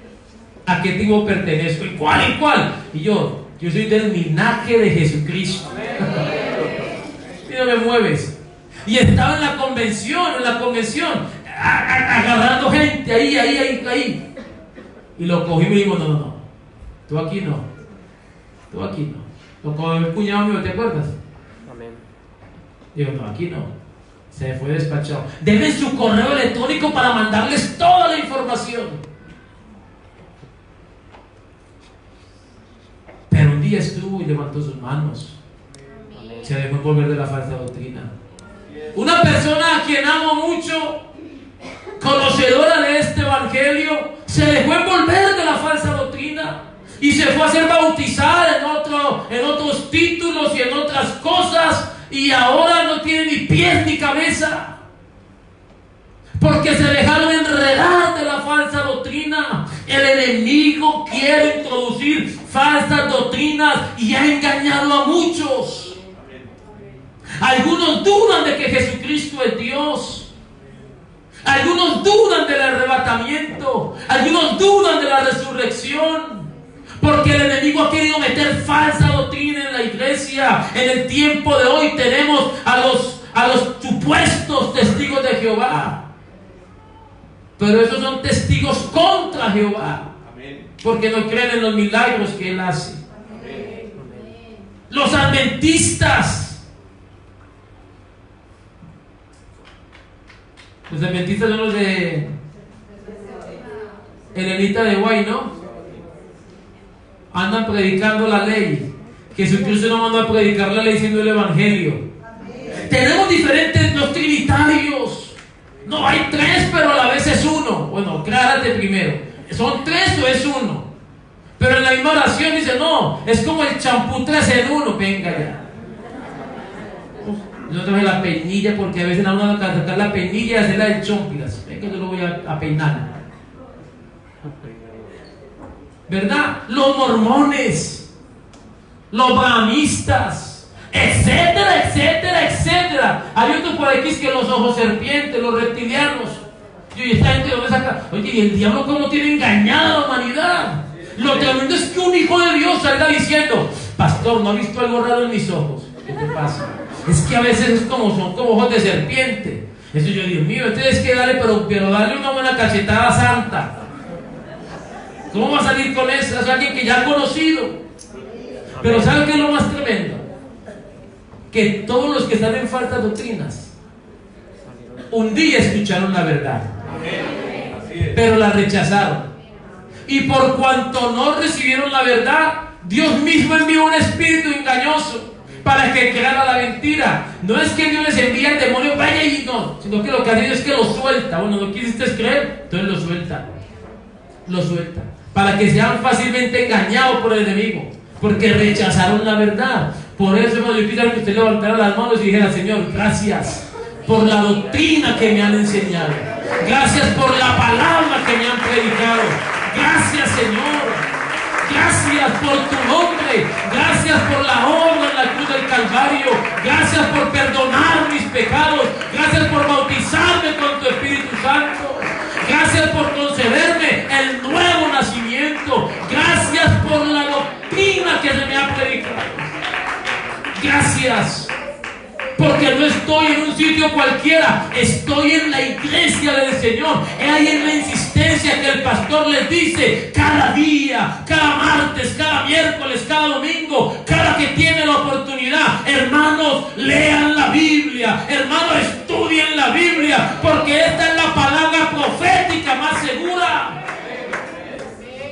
a qué tribu pertenezco. ¿Y cuál? Y yo soy del linaje de Jesucristo. Y no me mueves. Y estaba en la convención, agarrando gente ahí. Y lo cogí y me dijo: no, Tú aquí no. Tú aquí no. O como el cuñado mío, ¿te acuerdas? Amén. Digo, no, aquí no. Se fue despachado. Denle su correo electrónico para mandarles toda la información. Pero un día estuvo y levantó sus manos. Amén. Se dejó envolver de la falsa doctrina. Una persona a quien amo mucho, conocedora de este evangelio, se dejó envolver de la falsa doctrina y se fue a ser bautizada en otros títulos y en otras cosas, y ahora no tiene ni pies ni cabeza porque se dejaron enredar de la falsa doctrina. El enemigo quiere introducir falsas doctrinas y ha engañado a muchos. Algunos dudan de que Jesucristo es Dios. Algunos dudan del arrebatamiento. Algunos dudan de la resurrección. Porque el enemigo ha querido meter falsa doctrina en la iglesia. En el tiempo de hoy tenemos a los supuestos testigos de Jehová. Pero esos son testigos contra Jehová. Porque no creen en los milagros que Él hace. Los adventistas. Los adventistas son los de Elenita de Guay, ¿no? Andan predicando la ley. Jesucristo no mandó a predicar la ley siendo el evangelio. Tenemos diferentes, los trinitarios. No, hay tres, pero a la vez es uno. Bueno, aclárate primero. ¿Son tres o es uno? Pero en la misma oración dice, no, es como el champú 3 en 1. Venga ya. Yo traje la peinilla porque a veces uno va a sacar la peinilla y hacerla del chompilas. Venga, yo lo voy a peinar. ¿Verdad? Los mormones, los brahmistas, etcétera, etcétera, etcétera. Hay otros por aquí que los ojos serpientes, los reptilianos. Y esta gente, ¿dónde saca? Oye, ¿y el diablo cómo tiene engañada a la humanidad? Lo tremendo es que un hijo de Dios salga diciendo, pastor, ¿no ha visto algo raro en mis ojos? ¿Qué te pasa? Es que a veces son como ojos de serpiente. Eso yo, Dios mío, entonces que darle, pero darle una buena cachetada santa. ¿Cómo va a salir con eso? Es alguien que ya ha conocido. Pero ¿saben qué es lo más tremendo? Que todos los que están en faltas doctrinas un día escucharon la verdad, pero la rechazaron. Y por cuanto no recibieron la verdad, Dios mismo envió un espíritu engañoso para que creara la mentira. No es que Dios les envía el demonio, vaya y no, sino que lo que hace es que lo suelta. Bueno, no quisiste creer, entonces lo suelta. Lo suelta. Para que sean fácilmente engañados por el enemigo, porque rechazaron la verdad. Por eso, hermano, yo quisiera que usted levantara las manos y dijera, Señor, gracias por la doctrina que me han enseñado. Gracias por la palabra que me han predicado. Gracias, Señor. Gracias por tu nombre. Gracias por la obra en la cruz del Calvario. Gracias por perdonar mis pecados. Gracias por bautizarme con tu Espíritu Santo. Gracias por concederme el nuevo nacimiento. Gracias por la doctrina que se me ha predicado. Gracias. Porque no estoy en un sitio cualquiera, estoy en la iglesia del Señor. Es ahí en la insistencia que el pastor les dice cada día, cada martes, cada miércoles, cada domingo, cada que tiene la oportunidad. Hermanos, lean la Biblia, hermanos, estudien la Biblia, porque esta es la palabra profética más segura.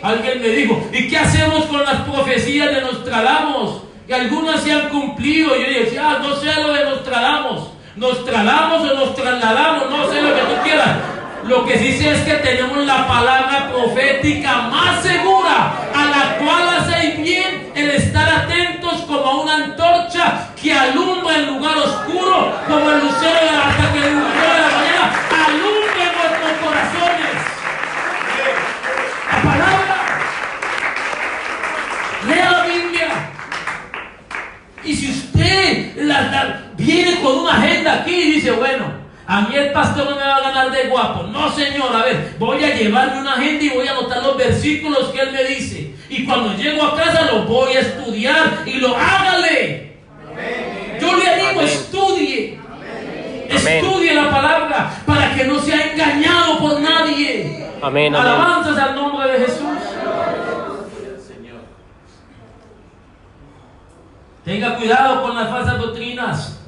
Alguien me dijo, ¿y qué hacemos con las profecías de Nostradamus? Que algunas se han cumplido. Yo decía, no sé lo de Nostradamus. Nostradamus o nos trasladamos, no sé lo que tú quieras. Lo que sí sé es que tenemos la palabra profética más segura, a la cual hace bien el estar atentos como a una antorcha que alumbra el lugar oscuro, como el lucero hasta que el lucero de la mañana alumbra en nuestros corazones. La palabra. Lea la Biblia. Y si usted viene con una agenda aquí y dice, bueno, a mí el pastor no me va a ganar de guapo. No, señor, a ver, voy a llevarme una agenda y voy a anotar los versículos que él me dice. Y cuando llego a casa los voy a estudiar y lo hágale. Amén. Yo le animo, amén, estudie. Amén. Estudie la palabra para que no sea engañado por nadie. Amén. Alabanzas al nombre de Jesús. Tenga cuidado con las falsas doctrinas.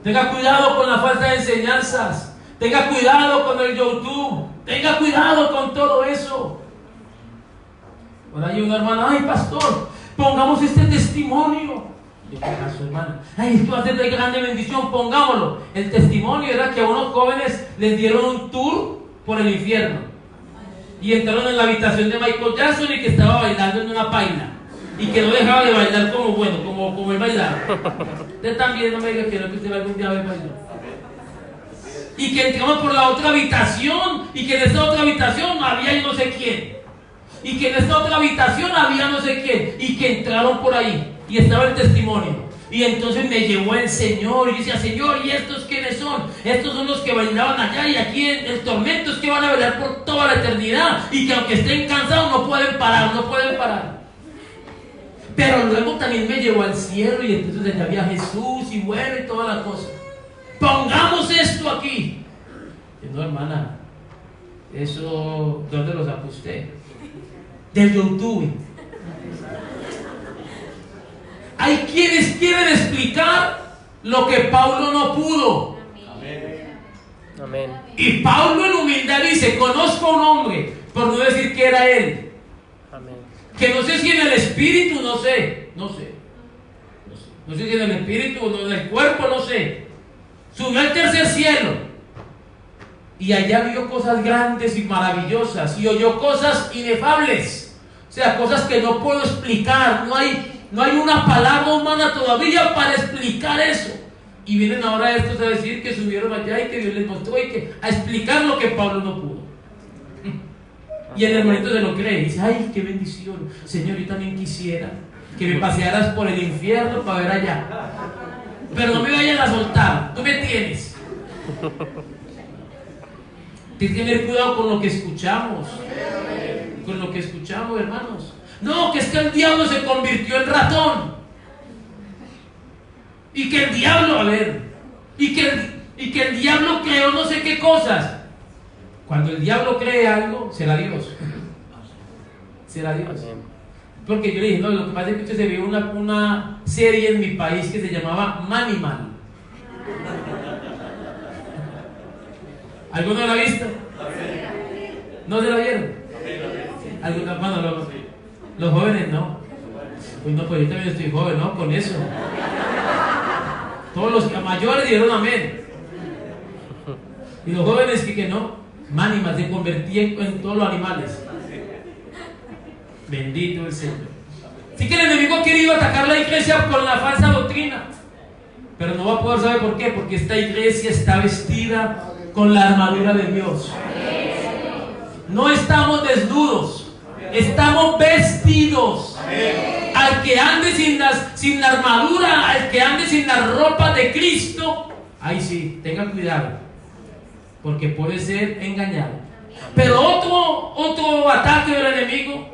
Tenga cuidado con las falsas enseñanzas. Tenga cuidado con el YouTube. Tenga cuidado con todo eso. Por ahí una hermana, ay pastor, pongamos este testimonio. ¿De qué caso, hermana? Ay, esto va a ser de grande bendición, pongámoslo. El testimonio era que a unos jóvenes les dieron un tour por el infierno. Y entraron en la habitación de Michael Jackson y que estaba bailando en una paila. Y que no dejaba de bailar como él bailaba. Usted también no me diga que no, que usted algún día va a bailar. Y que entramos por la otra habitación, y que en esta otra habitación había no sé quién. Y que en esta otra habitación había no sé quién. Y que entraron por ahí. Y estaba el testimonio. Y entonces me llevó el Señor. Y decía, Señor, ¿y estos quiénes son? Estos son los que bailaban allá. Y aquí en el tormento es que van a bailar por toda la eternidad. Y que aunque estén cansados no pueden parar, no pueden parar. Pero luego también me llevó al cielo. Y entonces allá había Jesús y bueno y toda la cosa. Pongamos esto aquí. No, hermana, eso, ¿dónde lo sacó usted? Del YouTube. Hay quienes quieren explicar lo que Pablo no pudo. Amén. Y Pablo en humildad dice, conozco a un hombre, por no decir que era él. Amén. Que no sé si en el espíritu, no sé si en el espíritu o en el cuerpo, no sé. Subió al tercer cielo y allá vio cosas grandes y maravillosas y oyó cosas inefables, o sea, cosas que no puedo explicar. No hay una palabra humana todavía para explicar eso. Y vienen ahora estos a decir que subieron allá y que Dios les mostró y que a explicar lo que Pablo no pudo. Y el hermanito se lo cree y dice, ay, qué bendición, Señor, yo también quisiera que me pasearas por el infierno para ver allá. Pero no me vayan a soltar, tú me tienes. Tienes que tener cuidado con lo que escuchamos. Con lo que escuchamos, hermanos. No, que es que el diablo se convirtió en ratón. Y que el diablo, y que el diablo creó no sé qué cosas. Cuando el diablo cree algo, será Dios. Será Dios. Porque yo le dije, no, lo que pasa es que usted se vio una serie en mi país que se llamaba Manimal. ¿Alguno la ha visto? ¿No se la vieron? ¿Algunos? Bueno, los jóvenes no. Pues no, pues yo también estoy joven, ¿no? Con eso. Todos los mayores dijeron amén. Y los jóvenes que no. Manimal, se convertía en todos los animales. Bendito el Señor. Así que el enemigo ha querido atacar la iglesia con la falsa doctrina, pero no va a poder. ¿Saber por qué? Porque esta iglesia está vestida con la armadura de Dios. No estamos desnudos, estamos vestidos. Al que ande sin la armadura, al que ande sin la ropa de Cristo, ahí sí, tenga cuidado, porque puede ser engañado. Pero otro ataque del enemigo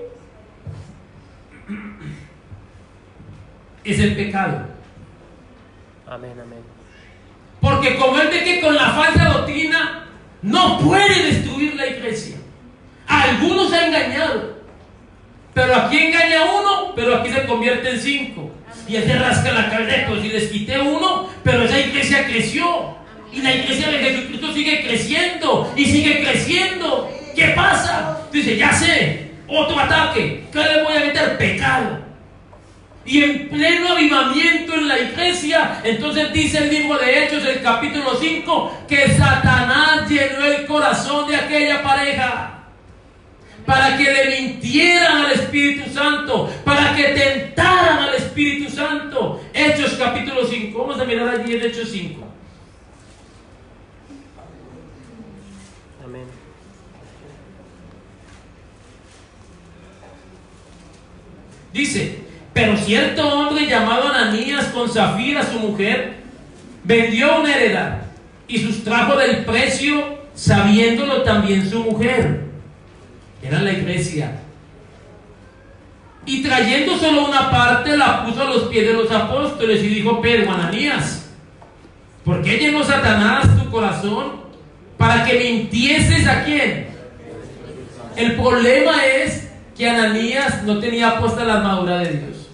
es el pecado. Amén, amén. Porque como él ve que con la falsa doctrina no puede destruir la iglesia. A algunos ha engañado, pero aquí engaña uno, pero aquí se convierte en 5. Y él se rasca la cabeza, pues si les quité uno, pero esa iglesia creció. Y la iglesia de Jesucristo sigue creciendo y sigue creciendo. ¿Qué pasa? Dice, ya sé, otro ataque. ¿Qué le voy a meter? Pecado. Y en pleno avivamiento en la iglesia, entonces dice el libro de Hechos, el capítulo 5, que Satanás llenó el corazón de aquella pareja para que le mintieran al Espíritu Santo, para que tentaran al Espíritu Santo. Hechos capítulo 5, vamos a mirar allí en Hechos 5. Amén. Dice, pero cierto hombre llamado Ananías, con Zafira su mujer, vendió una heredad y sustrajo del precio, sabiéndolo también su mujer. Era la iglesia. Y trayendo solo una parte, la puso a los pies de los apóstoles y dijo: Pedro, Ananías, ¿por qué llenó Satanás tu corazón para que mintieses a quién? El problema es que Ananías no tenía puesta la armadura de Dios.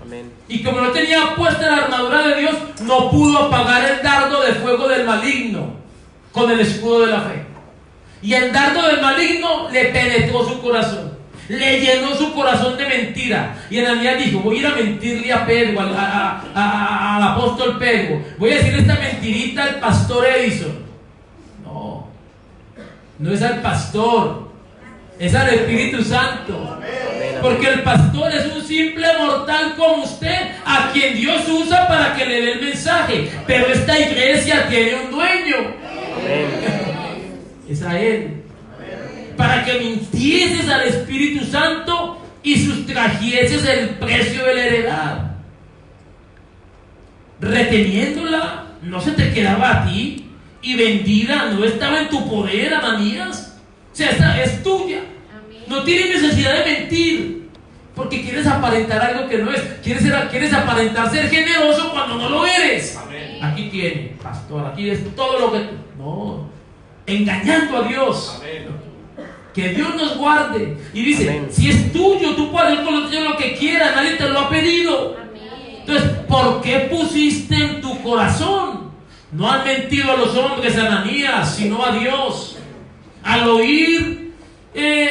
Amén. Y como no tenía puesta la armadura de Dios, no pudo apagar el dardo de fuego del maligno con el escudo de la fe. Y el dardo del maligno le penetró su corazón, le llenó su corazón de mentira. Y Ananías dijo: voy a ir a mentirle a Pedro, al apóstol Pedro, voy a decirle esta mentirita al pastor Edison. No, no es al pastor, es al Espíritu Santo. Porque el pastor es un simple mortal como usted, a quien Dios usa para que le dé el mensaje. Pero esta iglesia tiene un dueño. Es a Él. Para que mintieses al Espíritu Santo y sustrajeses el precio de la heredad. Reteniéndola, no se te quedaba a ti, y vendida no estaba en tu poder, Ananías. O sea, esta es tuya. No tienes necesidad de mentir, porque quieres aparentar algo que no es. Quieres aparentar ser generoso cuando no lo eres. Amén. Aquí tiene, pastor, aquí es todo lo que... No, engañando a Dios. Amén. Que Dios nos guarde. Y dice: amén. Si es tuyo, tú puedes hacer con lo tuyo lo que quieras, nadie te lo ha pedido. Amén. Entonces, ¿por qué pusiste en tu corazón? No han mentido a los hombres, Ananías, sino a Dios. Al oír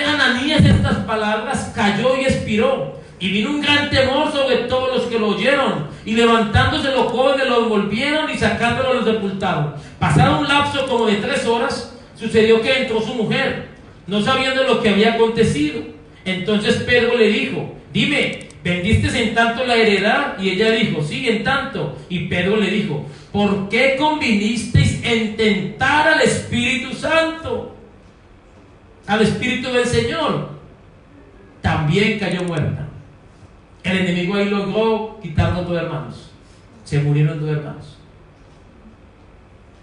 Ananías estas palabras, cayó y expiró, y vino un gran temor sobre todos los que lo oyeron, y levantándose los jóvenes lo envolvieron y sacándolo lo sepultaron. Pasado un lapso como de 3 horas, sucedió que entró su mujer, no sabiendo lo que había acontecido. Entonces Pedro le dijo: dime, ¿vendiste en tanto la heredad? Y ella dijo: sí, en tanto. Y Pedro le dijo: ¿por qué convinisteis en tentar al Espíritu Santo? Al Espíritu del Señor. También cayó muerta. El enemigo ahí logró quitarnos 2 hermanos. Se murieron 2 hermanos.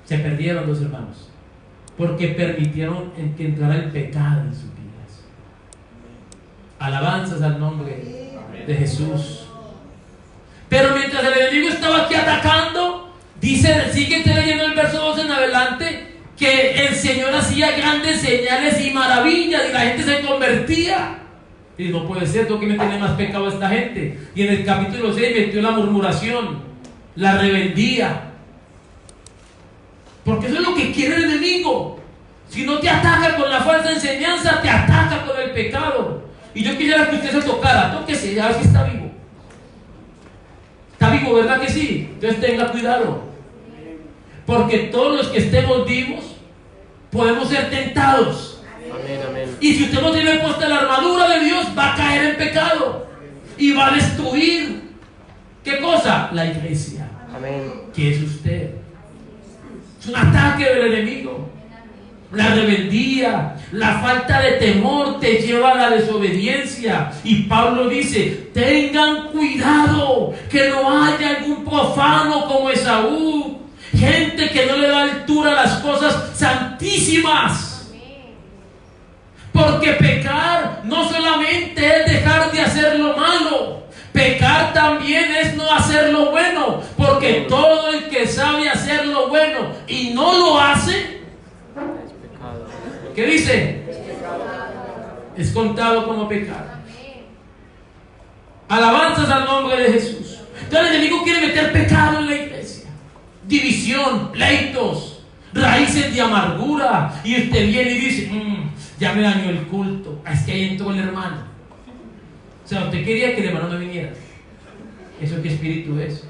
Se perdieron 2 hermanos, porque permitieron que entrara el pecado en sus vidas. Alabanzas al nombre de Jesús. Pero mientras el enemigo estaba aquí atacando, dice, síguete leyendo el verso 2 en adelante, que el Señor hacía grandes señales y maravillas, y la gente se convertía. Y no puede ser, tengo que meterle más pecado a esta gente. Y en el capítulo 6 metió la murmuración, la rebeldía. Porque eso es lo que quiere el enemigo. Si no te ataca con la falsa enseñanza, te ataca con el pecado. Y yo quisiera que usted se tocara, tóquese, a ver si está vivo. Está vivo, ¿verdad que sí? Entonces tenga cuidado. Porque todos los que estemos vivos podemos ser tentados. Amén, amén. Y si usted no tiene puesta la armadura de Dios, va a caer en pecado y va a destruir. ¿Qué cosa? La iglesia. Amén. ¿Qué es usted? Es un ataque del enemigo. La rebeldía, la falta de temor te lleva a la desobediencia. Y Pablo dice: tengan cuidado que no haya algún profano como Esaú, gente que no le da altura a las cosas santísimas. Porque pecar no solamente es dejar de hacer lo malo, pecar también es no hacer lo bueno. Porque todo el que sabe hacer lo bueno y no lo hace, ¿qué dice? Es contado como pecado. Alabanzas al nombre de Jesús. Entonces el enemigo quiere meter pecado en la iglesia, división, pleitos, raíces de amargura. Y usted viene y dice: ya me dañó el culto, es que ahí entró el hermano. O sea, usted quería que el hermano no viniera. ¿Eso qué espíritu es?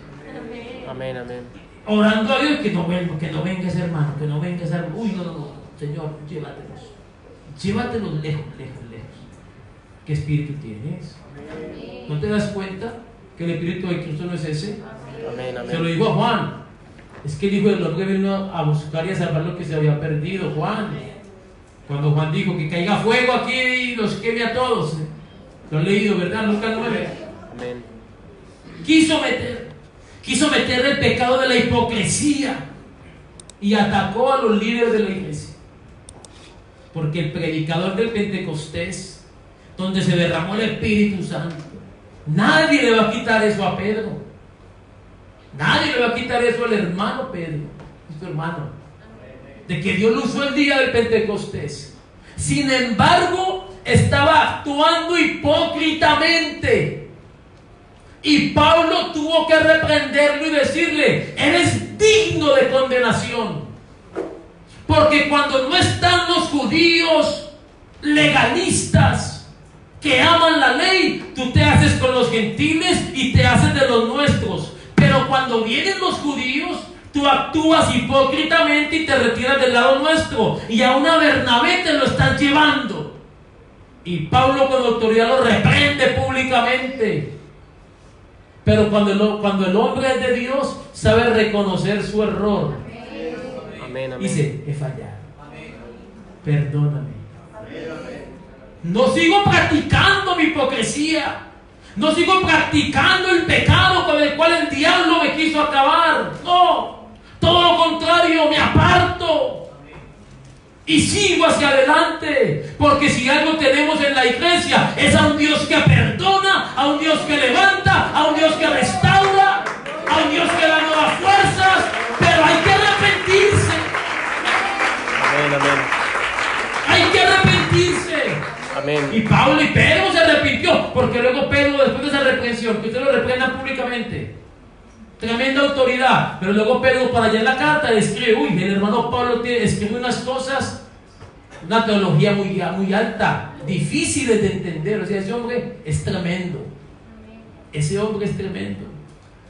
Amén, amén. Orando a Dios que no venga ese hermano, que no venga ese hermano. Uy, no, Señor, llévatelos lejos. ¿Qué espíritu tienes? ¿No te das cuenta que el espíritu de Cristo no es ese? Amén, amén. Se lo digo a Juan. Es que el Hijo del Hombre vino a buscar y a salvar lo que se había perdido, Juan. Cuando Juan dijo que caiga fuego aquí y los queme a todos. Lo han leído, ¿verdad? Lucas 9. Amén. Quiso meter el pecado de la hipocresía y atacó a los líderes de la iglesia. Porque el predicador del Pentecostés, donde se derramó el Espíritu Santo, nadie le va a quitar eso a Pedro. Nadie le va a quitar eso al hermano Pedro, es tu hermano, de que Dios lo usó el día del Pentecostés. Sin embargo, estaba actuando hipócritamente. Y Pablo tuvo que reprenderlo y decirle: eres digno de condenación. Porque cuando no están los judíos legalistas que aman la ley, tú te haces con los gentiles y te haces de los nuestros. Pero cuando vienen los judíos, tú actúas hipócritamente y te retiras del lado nuestro. Y aún a Bernabé te lo están llevando. Y Pablo con autoridad lo reprende públicamente. Pero cuando el hombre es de Dios, sabe reconocer su error. Amén, amén. Dice: he fallado. Perdóname. No sigo practicando mi hipocresía. No sigo practicando el pecado con el cual el diablo me quiso acabar. No, todo lo contrario, me aparto y sigo hacia adelante. Porque si algo tenemos en la iglesia, es a un Dios que perdona, a un Dios que levanta, a un Dios que restaura, a un Dios que da nuevas fuerzas. Pero hay que arrepentirse. Amén, amén. Hay que arrepentirse. Amén. Y Pablo y Pedro se arrepintió, porque luego Pedro, después de esa reprensión, que usted lo reprenda públicamente, tremenda autoridad, pero luego Pedro, para allá en la carta, escribe: uy, el hermano Pablo escribe unas cosas, una teología muy alta, difíciles de entender. O sea, ese hombre es tremendo. Ese hombre es tremendo.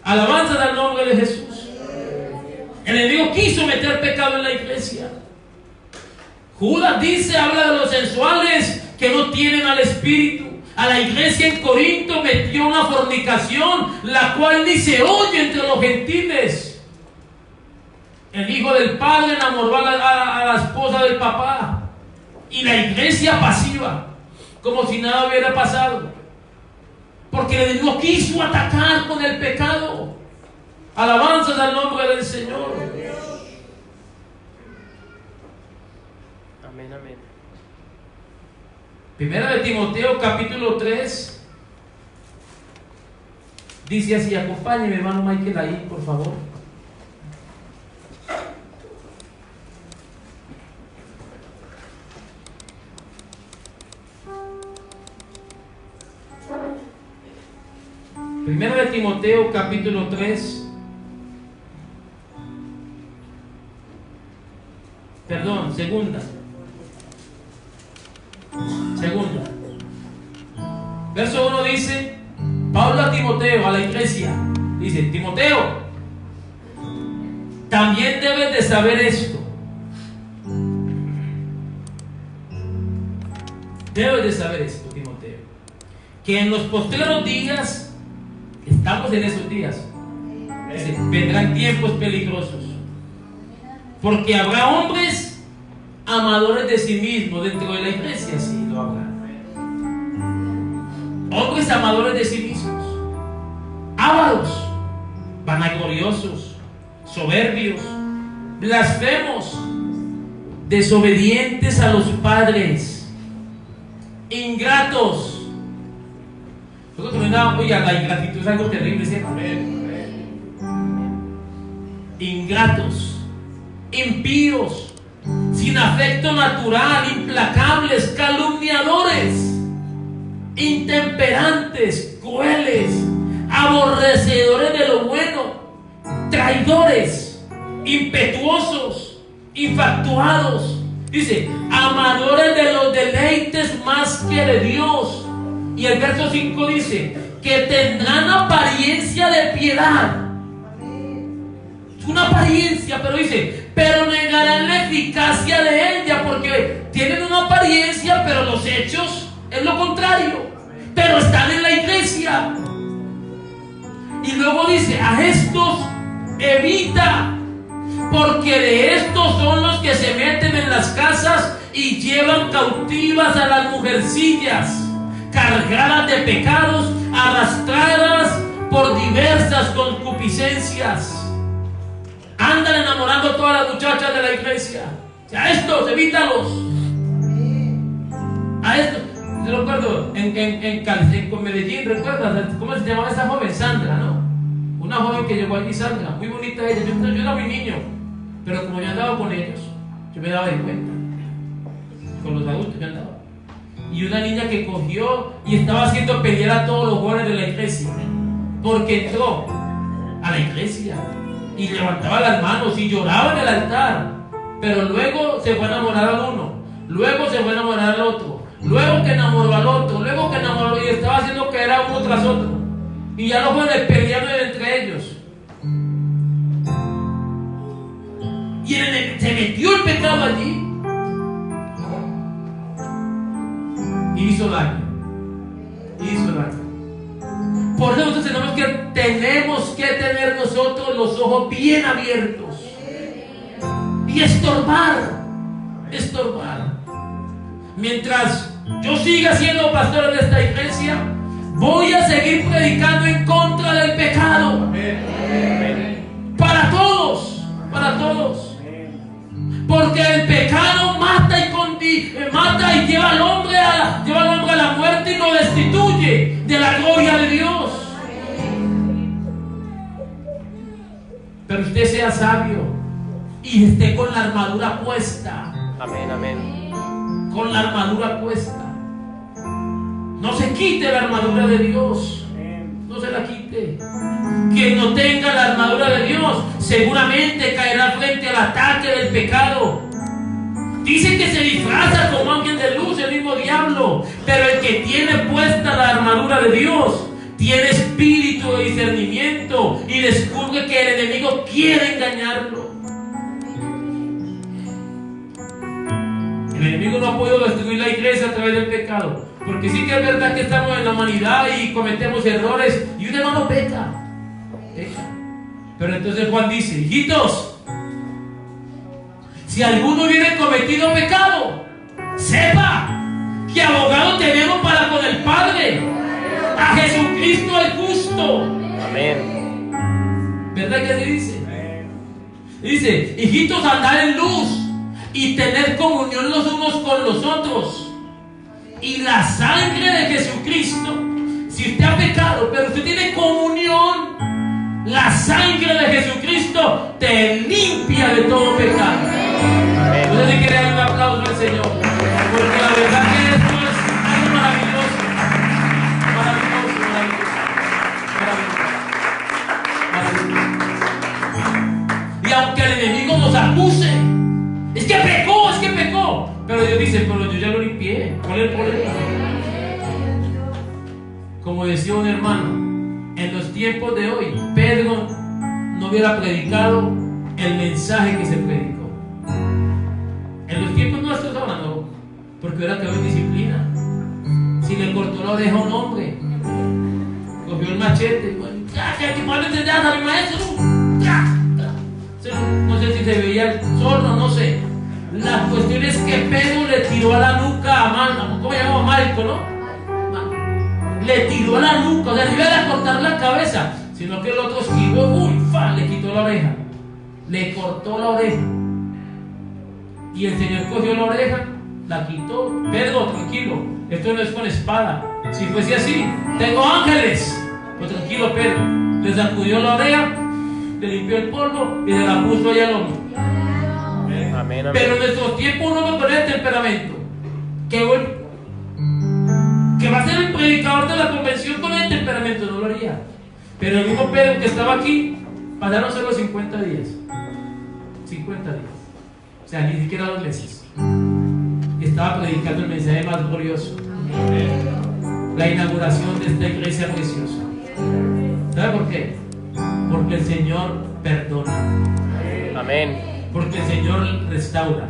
Alabanza al nombre de Jesús. El enemigo quiso meter pecado en la iglesia. Judas dice, habla de los sensuales que no tienen al Espíritu. A la iglesia en Corinto metió una fornicación, la cual ni se oye entre los gentiles. El hijo del padre enamoró a la esposa del papá. Y la iglesia pasiva, como si nada hubiera pasado. Porque no quiso atacar con el pecado. Alabanzas al nombre del Señor. Amén, amén. Primera de Timoteo capítulo 3 dice así. Acompáñeme, hermano Michael, ahí, por favor. Primera de Timoteo capítulo 3. Perdón, segunda. Verso 1 dice, Pablo a Timoteo, a la iglesia, dice: Timoteo, también debes de saber esto. Debes de saber esto, Timoteo, que en los postreros días, estamos en esos días, dice, vendrán tiempos peligrosos, porque habrá hombres amadores de sí mismos. Dentro de la iglesia sí lo habrá. Hombres amadores de sí mismos, ávaros, vanagloriosos, soberbios, blasfemos, desobedientes a los padres, ingratos. Oiga, la ingratitud es algo terrible, ¿sí? Ingratos, impíos, sin afecto natural, implacables, calumniadores, intemperantes, crueles, aborrecedores de lo bueno, traidores, impetuosos, infatuados. Dice: amadores de los deleites más que de Dios. Y el verso 5 dice: que tendrán apariencia de piedad. Es una apariencia, pero dice: pero negarán la eficacia de ella. Porque tienen una apariencia, pero los hechos es lo contrario. Pero están en la iglesia. Y luego dice: a estos evita, porque de estos son los que se meten en las casas y llevan cautivas a las mujercillas, cargadas de pecados, arrastradas por diversas concupiscencias. Andan enamorando a todas las muchachas de la iglesia. A estos, evítalos. A estos. Yo recuerdo en Medellín, ¿recuerdas cómo se llamaba esa joven? Sandra, ¿no? Una joven que llegó allí, Sandra, muy bonita ella. Yo era muy niño, pero como yo andaba con ellos, yo me daba de cuenta. Con los adultos yo andaba. Y una niña que cogió y estaba haciendo pelear a todos los jóvenes de la iglesia. porque entró a la iglesia y levantaba las manos y lloraba en el altar, pero luego se fue a enamorar al uno, luego se fue a enamorar al otro, luego que enamoró al otro, luego que enamoró, y estaba haciendo que era uno tras otro, y ya no fue peleando entre ellos. Y se metió el pecado allí y hizo daño. Por eso nosotros tenemos que tener nosotros los ojos bien abiertos y estorbar. Mientras yo siga siendo pastor de esta iglesia, voy a seguir predicando en contra del pecado. Para todos. Porque el pecado mata y lleva al hombre a la muerte y lo destituye de la gloria de Dios. Pero usted sea sabio y esté con la armadura puesta. Amén. Con la armadura puesta. No se quite la armadura de Dios. No se la quite. Quien no tenga la armadura de Dios seguramente caerá frente al ataque del pecado. Dicen que se disfraza como ángel de luz, el mismo diablo. Pero el que tiene puesta la armadura de Dios tiene espíritu de discernimiento y descubre que el enemigo quiere engañarlo. El enemigo no ha podido destruir la iglesia a través del pecado, porque sí que es verdad que estamos en la humanidad y cometemos errores y un hermano peca. Pero entonces Juan dice: hijitos, si alguno hubiera cometido pecado, sepa que abogado tenemos para con el Padre, a Jesucristo el justo. Amén. ¿Verdad que así dice? Dice: hijitos, andad en luz y tener comunión los unos con los otros, y la sangre de Jesucristo, si usted ha pecado pero usted tiene comunión, la sangre de Jesucristo te limpia de todo pecado. Entonces hay que darle un aplauso al Señor, porque la verdad que esto es algo maravilloso. Y aunque el enemigo nos acuse, es que pecó, pero Dios dice: pero yo ya lo limpié. ¿Cuál es el problema? Como decía un hermano, en los tiempos de hoy Pedro no hubiera predicado el mensaje que se predicó. En los tiempos nuestros ahora no, porque hubiera quedado en disciplina. Si le cortó la oreja a un hombre, cogió el machete, a mi maestro, no sé si se veía el sordo, no sé. La cuestión es que Pedro le tiró a la nuca a Marco, ¿cómo se llama? Marco, ¿no? Le tiró a la nuca, o sea, no iba a cortar la cabeza, sino que el otro esquivó, le quitó la oreja, le cortó la oreja. Y el Señor cogió la oreja, la quitó. Pedro, tranquilo, esto no es con espada. Si fuese así, tengo ángeles. Pues tranquilo, Pedro. Le sacudió la oreja, le limpió el polvo y se la puso allá al hombro. Amén. Pero en nuestros tiempos uno no tiene temperamento. Que va a ser el predicador de la convención con el temperamento, no lo haría. Pero el mismo Pedro que estaba aquí, pasaron solo 50 días. 50 días. O sea, ni siquiera 2 meses. Estaba predicando el mensaje más glorioso. La inauguración de esta iglesia preciosa. ¿Sabe por qué? Porque el Señor perdona. Amén. Porque el Señor restaura.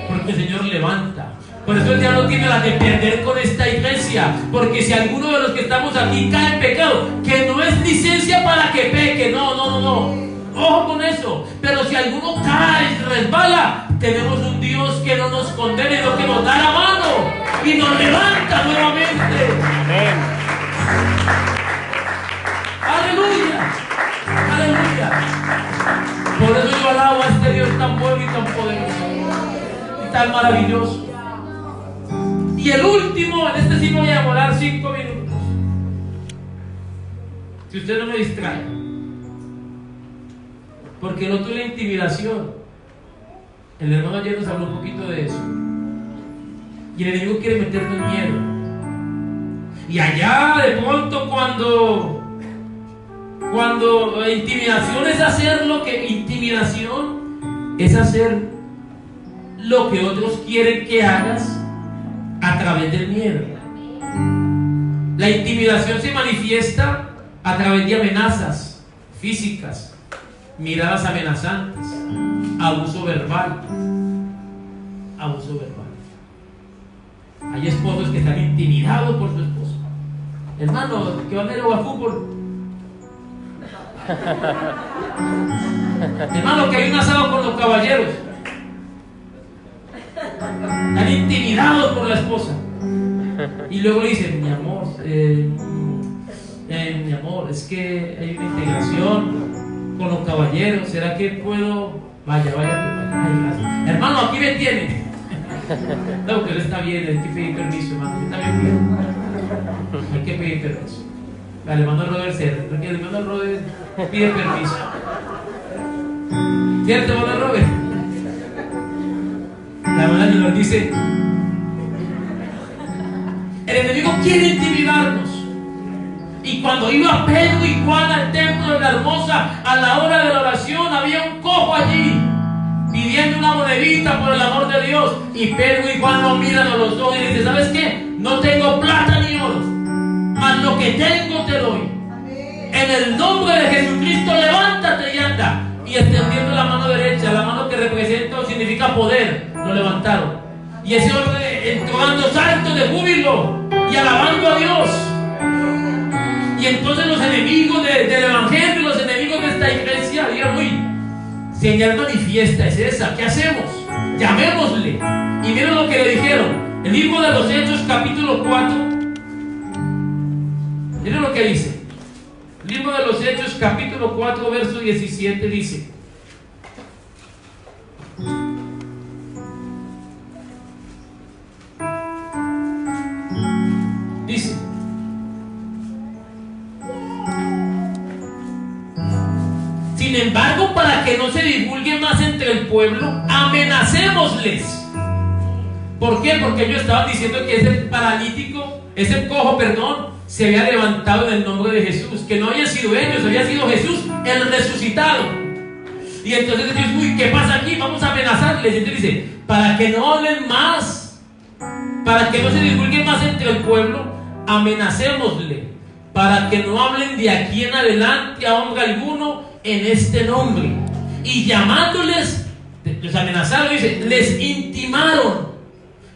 Porque el Señor levanta. Por eso el diablo tiene la de perder con esta iglesia. Porque si alguno de los que estamos aquí cae en pecado, que no es licencia para que peque. No. Ojo con eso. Pero si alguno cae y resbala, tenemos un Dios que no nos condena, sino que nos da la mano y nos levanta nuevamente. Amén. Aleluya. Por eso yo alabo a este Dios tan bueno y tan poderoso y tan maravilloso. Y el último, en este sí me voy a demorar 5 minutos, si usted no me distrae, porque el otro es la intimidación. El hermano ayer nos habló un poquito de eso. Y el enemigo quiere meternos miedo. Y allá de pronto cuando Cuando intimidación es hacer lo que otros quieren que hagas a través del miedo. La intimidación se manifiesta a través de amenazas físicas, miradas amenazantes, abuso verbal. Hay esposos que están intimidados por su esposa. Hermano, ¿qué van a ir a fútbol? Hermano, que hay un asado con los caballeros. Están intimidados por la esposa. Y luego le dicen, mi amor, es que hay una integración con los caballeros. ¿Será que puedo? Vaya. Ay, gracias. Hermano, aquí me tiene. No, pero está bien, hay que pedir permiso, hermano. Está bien. Hay que pedir permiso. Vale, le mando a Robert Cerro. Porque le mando a Robert pide permiso. ¿Cierto, hermano Robert? La hermana nos dice: el enemigo quiere intimidarnos. Y cuando iba Pedro y Juan al templo de la Hermosa a la hora de la oración, había un cojo allí pidiendo una monedita por el amor de Dios. Y Pedro y Juan lo miran a los ojos y dicen: ¿sabes qué? No tengo plata ni oro, mas lo que tengo te doy. En el nombre de Jesucristo, levántate y anda. Y extendiendo la mano derecha, la mano que representa o significa poder, lo levantaron. Y ese hombre entró dando saltos de júbilo y alabando a Dios. Y entonces los enemigos del evangelio, los enemigos de esta iglesia, dijeron: uy, señal manifiesta es esa, ¿qué hacemos? Llamémosle. Y miren lo que le dijeron. El libro de los Hechos, capítulo 4. Miren lo que dice. El libro de los Hechos, capítulo 4, verso 17 dice: sin embargo, para que no se divulgue más entre el pueblo, amenacémosles. ¿Por qué? Porque ellos estaban diciendo que ese paralítico, ese cojo, se había levantado en el nombre de Jesús, que no había sido ellos, había sido Jesús el resucitado. Y entonces ellos: uy, ¿qué pasa aquí? Vamos a amenazarles. Y entonces dice: para que no hablen más, para que no se divulgue más entre el pueblo, amenacémosle, para que no hablen de aquí en adelante a hombre alguno en este nombre. Y llamándoles, los amenazaron, dice, les intimaron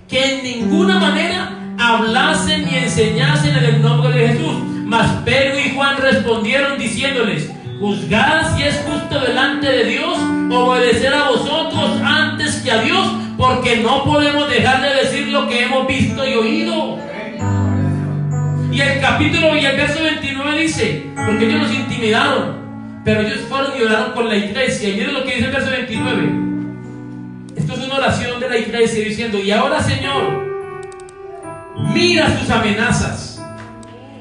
que en ninguna manera hablasen ni enseñasen en el nombre de Jesús. Mas Pedro y Juan respondieron diciéndoles: juzgad si es justo delante de Dios obedecer a vosotros antes que a Dios, porque no podemos dejar de decir lo que hemos visto y oído. Y el capítulo y el verso 29 dice: porque ellos nos intimidaron, pero ellos fueron y oraron con la iglesia. Y miren lo que dice el verso 29. Esto es una oración de la iglesia diciendo: y ahora, Señor, mira sus amenazas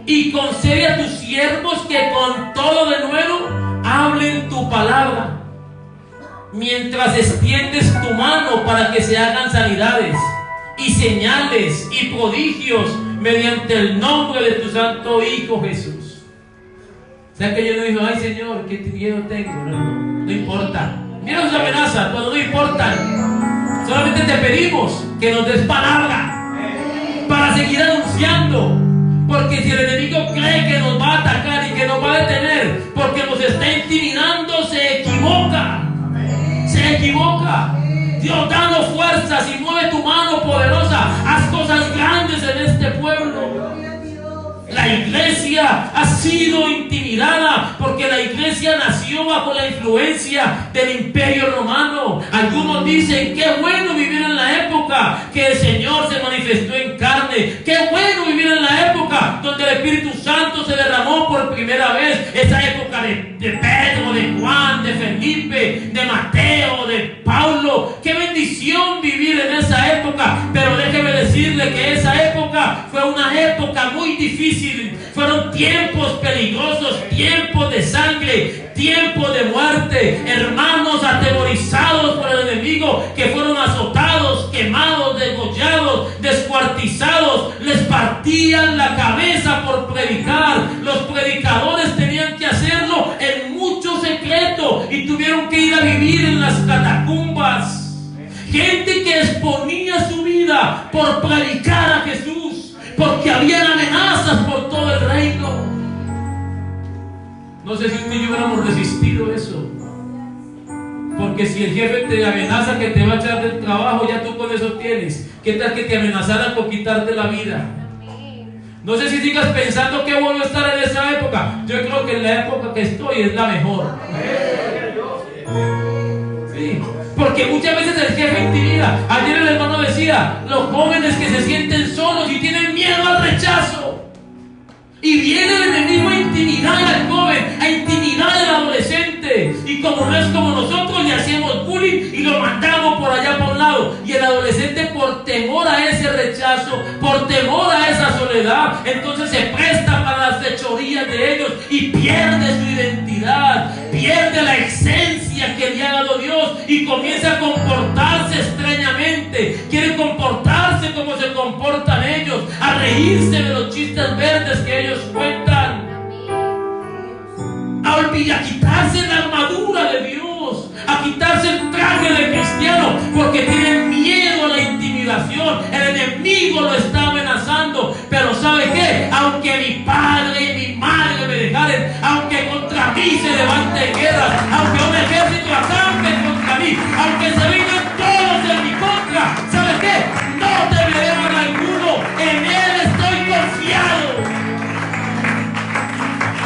y concede a tus siervos que con todo de nuevo hablen tu palabra, mientras extiendes tu mano para que se hagan sanidades y señales y prodigios mediante el nombre de tu santo Hijo Jesús. O sea, que yo no digo: ay, Señor, qué miedo tengo. No importa. Mira sus amenazas, pero no importan. Solamente te pedimos que nos des palabra para seguir anunciando. Porque si el enemigo cree que nos va a atacar y que nos va a detener porque nos está intimidando, se equivoca. Se equivoca. Dios, danos fuerzas y mueve tu mano poderosa. Haz cosas grandes en este pueblo. La iglesia ha sido intimidada porque la iglesia nació bajo la influencia del Imperio Romano. Algunos dicen: qué bueno vivir en la época que el Señor se manifestó en carne. Qué bueno vivir en la época donde el Espíritu Santo se derramó por primera vez. Esa época de Pedro, de Juan, de Felipe, de Mateo, de Pablo. Qué bendición vivir en esa época. Pero déjeme decirle que esa época fue una época muy difícil. Fueron tiempos peligrosos, tiempos de sangre, tiempos de muerte, hermanos atemorizados por el enemigo que fueron azotados, quemados, degollados, descuartizados. Les partían la cabeza por predicar. Los predicadores tenían que hacerlo a vivir en las catacumbas, gente que exponía su vida por predicar a Jesús, porque habían amenazas por todo el reino. No sé si usted y yo hubiéramos resistido eso, porque si el jefe te amenaza que te va a echar del trabajo, ya tú con eso tienes. ¿Qué tal que te amenazaran por quitarte la vida? No sé si sigas pensando que bueno estar en esa época. Yo creo que en la época que estoy es la mejor. Sí, porque muchas veces el jefe intimida. Ayer el hermano decía, los jóvenes que se sienten solos y tienen miedo al rechazo. Y viene el enemigo a intimidar al joven, a intimidar al adolescente. Y como no es como nosotros, le hacemos bullying y lo mandamos por allá por un lado. Y el adolescente, por temor a ese rechazo, por temor a esa soledad, entonces se presta para las fechorías de ellos y pierde su identidad, pierde la esencia que le ha dado Dios y comienza a comportarse extrañamente. Quiere comportarse como se comportan ellos, a reírse de los chistes verdes que ellos cuentan, a quitarse la armadura de Dios, a quitarse el traje de cristiano, porque tienen miedo a la intimidación. El enemigo lo está amenazando. Pero ¿sabe qué? Aunque mi padre y mi madre me dejaren, aunque contra mí se levante guerra, aunque un ejército acampe contra mí, aunque se vengan todos en mi contra, ¿sabe qué? No temeré mal alguno. En Él estoy confiado.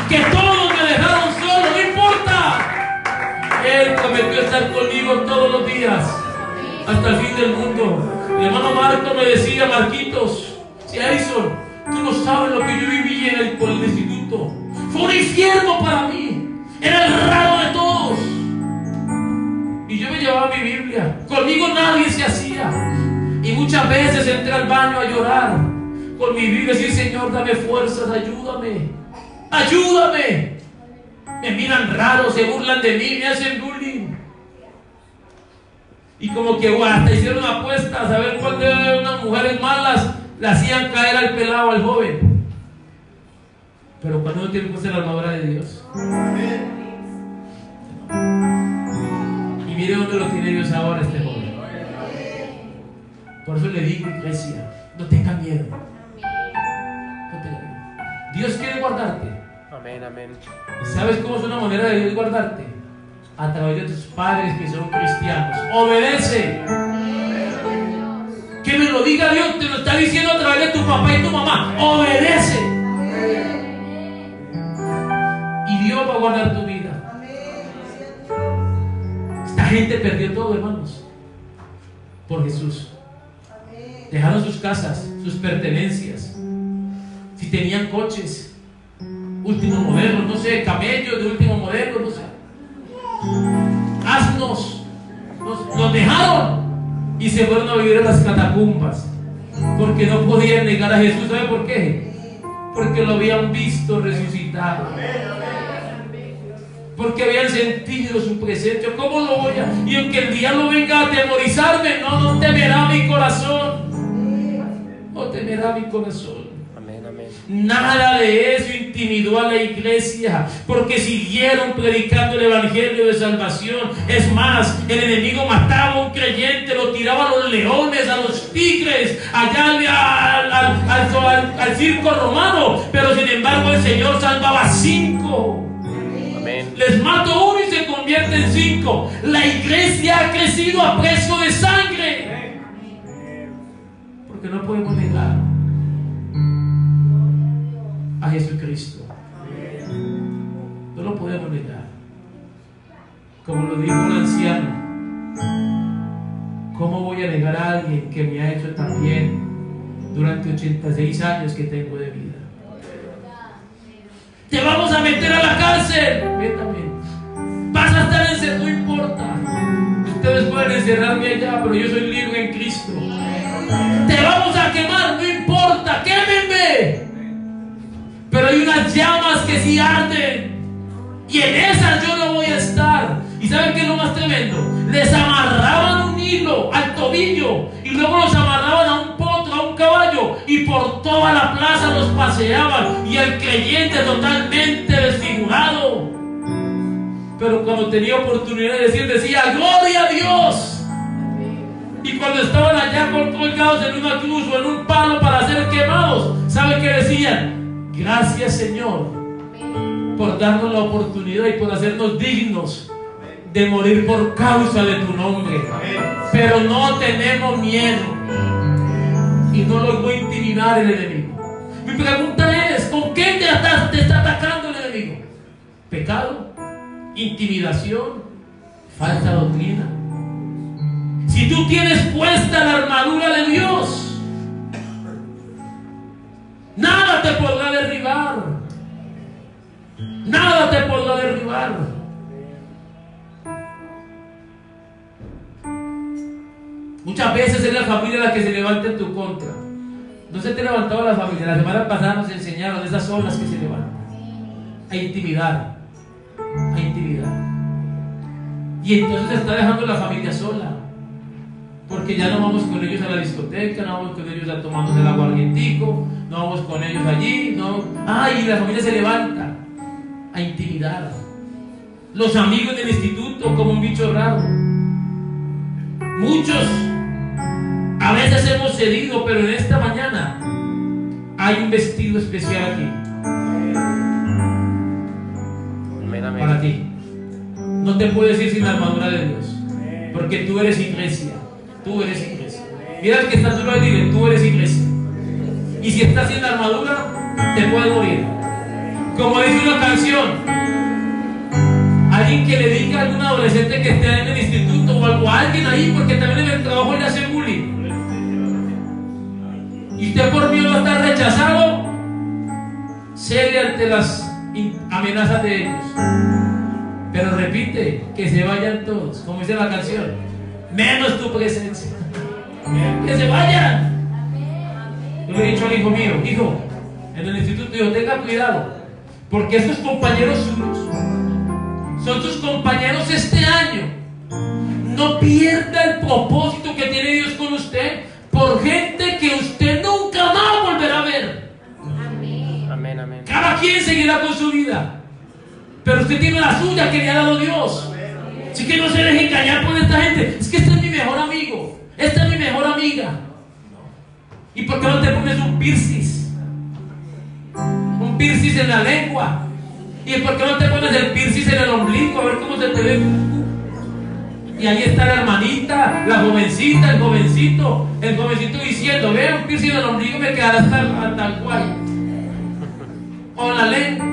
Que todos me dejaron solo, no importa. Él prometió estar conmigo todos los días, hasta el fin del mundo. Mi hermano Marco me decía, Marquitos, si Edison, tú no sabes lo que yo viví en el instituto. Fue un infierno para mí. Era el raro de todos. Y yo me llevaba mi Biblia. Conmigo nadie se hacía. Y muchas veces entré al baño a llorar con mi Biblia y decir, Señor, dame fuerzas, ayúdame. ¡Ayúdame! Me miran raro, se burlan de mí, me hacen bullying. Y como que hasta hicieron apuestas a ver cuál de unas mujeres malas le hacían caer al pelado, al joven. Pero cuando uno tiene que hacer la armadura de Dios. Y mire dónde lo tiene Dios ahora, este joven. Por eso le digo, iglesia, no tenga miedo. No tenga miedo. Dios quiere guardarte. Amén, amén. ¿Sabes cómo es una manera de Dios guardarte? A través de tus padres que son cristianos. Obedece. Que me lo diga Dios, te lo está diciendo a través de tu papá y tu mamá. Obedece. Y Dios va a guardar tu vida. Esta gente perdió todo, hermanos, por Jesús. Dejaron sus casas, sus pertenencias. Si tenían coches, último modelo, no sé, camellos de último modelo, no sé, asnos, los dejaron y se fueron a vivir en las catacumbas, porque no podían negar a Jesús. ¿Sabe por qué? Porque lo habían visto resucitado, porque habían sentido su presencia. ¿Cómo lo voy a? Y aunque el diablo venga a atemorizarme, no temerá mi corazón, no temerá mi corazón. Nada de eso intimidó a la iglesia, porque siguieron predicando el evangelio de salvación. Es más, el enemigo mataba a un creyente, lo tiraba a los leones, a los tigres, allá al circo romano, pero sin embargo el Señor salvaba 5. Amén. Les mato uno y se convierte en 5. La iglesia ha crecido a precio de sangre, porque no podemos negar a Jesucristo. No lo podemos negar. Como lo dijo un anciano, ¿cómo voy a negar a alguien que me ha hecho tan bien durante 86 años que tengo de vida? Te vamos a meter a la cárcel, métame. Vas a estar encerrado, no importa. Ustedes pueden encerrarme allá, pero yo soy libre en Cristo. Te vamos a quemar, no importa, quémenme. Pero hay unas llamas que sí arden, y en esas yo no voy a estar. ¿Y saben qué es lo más tremendo? Les amarraban un hilo al tobillo y luego los amarraban a un potro, a un caballo, y por toda la plaza los paseaban, y el creyente totalmente desfigurado. pero cuando tenía oportunidad de decir, decía gloria a Dios. Y cuando estaban allá colgados en una cruz o en un palo para ser quemados, ¿saben qué decían? Gracias, Señor, por darnos la oportunidad y por hacernos dignos de morir por causa de tu nombre. Pero no tenemos miedo y no lo voy a intimidar el enemigo. Mi pregunta es, ¿con qué te está atacando el enemigo? ¿Pecado? ¿Intimidación? ¿Falsa doctrina? Si tú tienes puesta la armadura de Dios, nada te podrá derribar. Nada te podrá derribar. Muchas veces es la familia la que se levanta en tu contra. No se te levantaba la familia. La semana pasada nos enseñaron esas olas que se levantan a intimidar. A intimidar. Y entonces está dejando la familia sola. Porque ya no vamos con ellos a la discoteca, no vamos con ellos a tomarnos el aguardientico, no vamos con ellos allí, no. Y la familia se levanta a intimidar. Los amigos del instituto como un bicho raro. Muchos a veces hemos cedido, pero en esta mañana hay un vestido especial aquí. Amén, amén. Para ti. No te puedes ir sin la armadura de Dios, porque tú eres iglesia. Tú eres iglesia. Mira el que está a tu lado y dile, tú eres iglesia. Y si estás sin la armadura, te puedes morir. Como dice una canción, alguien que le diga a algún adolescente que esté en el instituto o algo, a alguien ahí, porque también en el trabajo le hace bullying, y usted por miedo a estar rechazado, cede ante las amenazas de ellos. Pero repite, que se vayan todos, como dice la canción, menos tu presencia. Que se vayan. Yo le he dicho al hijo mío, hijo, en el instituto, digo, tenga cuidado, porque estos compañeros suyos son tus compañeros este año. No pierda el propósito que tiene Dios con usted por gente que usted nunca más volverá a ver. Amén, amén. Cada quien seguirá con su vida, pero usted tiene la suya que le ha dado Dios. Así que no se deje engañar por esta gente. Es que este es mi mejor amigo, esta es mi mejor amiga. ¿Y por qué no te pones un piercing? Un piercing en la lengua. ¿Y por qué no te pones el piercing en el ombligo? A ver cómo se te ve. Y ahí está la hermanita, la jovencita, el jovencito diciendo, vea, un piercing en el ombligo me quedará hasta el cuello. O la lengua.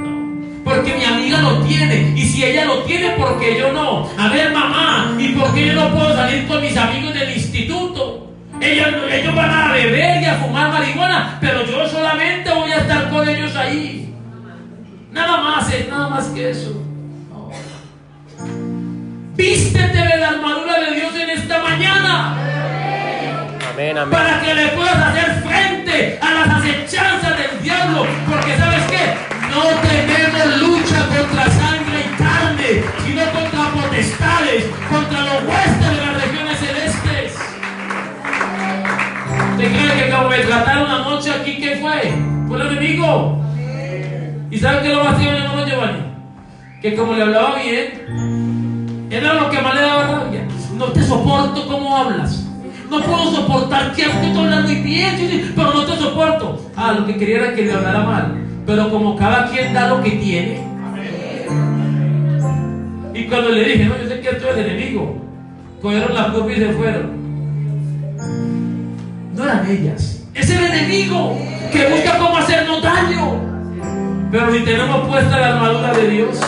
Porque mi amiga lo tiene. Y si ella lo tiene, ¿por qué yo no? A ver, mamá, ¿y por qué yo no puedo salir con mis amigos del instituto? Ellos van a beber y a fumar marihuana, pero yo solamente voy a estar con ellos ahí. Nada más que eso. No. Vístete de la armadura de Dios en esta mañana. Amén, amén. Para que le puedas hacer frente a las acechanzas del diablo. Porque ¿sabes qué? No tenemos lucha contra sangre y carne, sino contra potestades, contra los huestes de las regiones celestes. ¿Usted cree que como me trataron anoche aquí, qué fue? ¿Fue el enemigo? ¿Y saben qué lo más triste, hermano Giovanni? Que como le hablaba bien, era lo que más le daba rabia. No te soporto cómo hablas. No puedo soportar que tú hablas muy bien, pero no te soporto. Lo que quería era que le hablara mal. Pero como cada quien da lo que tiene. Y cuando le dije, no, yo sé que esto es el enemigo, cogieron las copias y se fueron. No eran ellas, es el enemigo que busca cómo hacernos daño. Pero si tenemos puesta la armadura de Dios,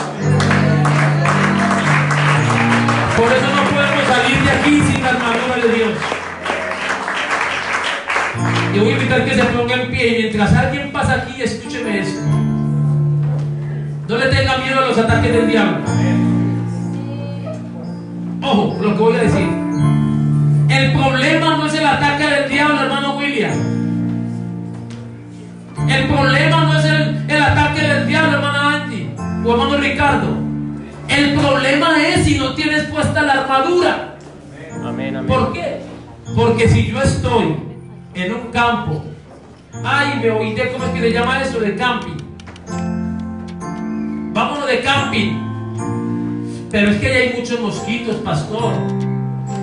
por eso no podemos salir de aquí sin la armadura de Dios. Yo voy a invitar que se ponga en pie y mientras alguien pasa aquí, escúcheme esto. No le tenga miedo a los ataques del diablo. Ojo, lo que voy a decir. El problema no es el ataque del diablo, hermano William. El problema no es el ataque del diablo, hermana Angie o hermano Ricardo. El problema es si no tienes puesta la armadura. Amén, amén. ¿Por qué? Porque si yo estoy en un campo, me oíste, ¿cómo es que se llama eso? De camping. Vámonos de camping. Pero es que hay muchos mosquitos, pastor.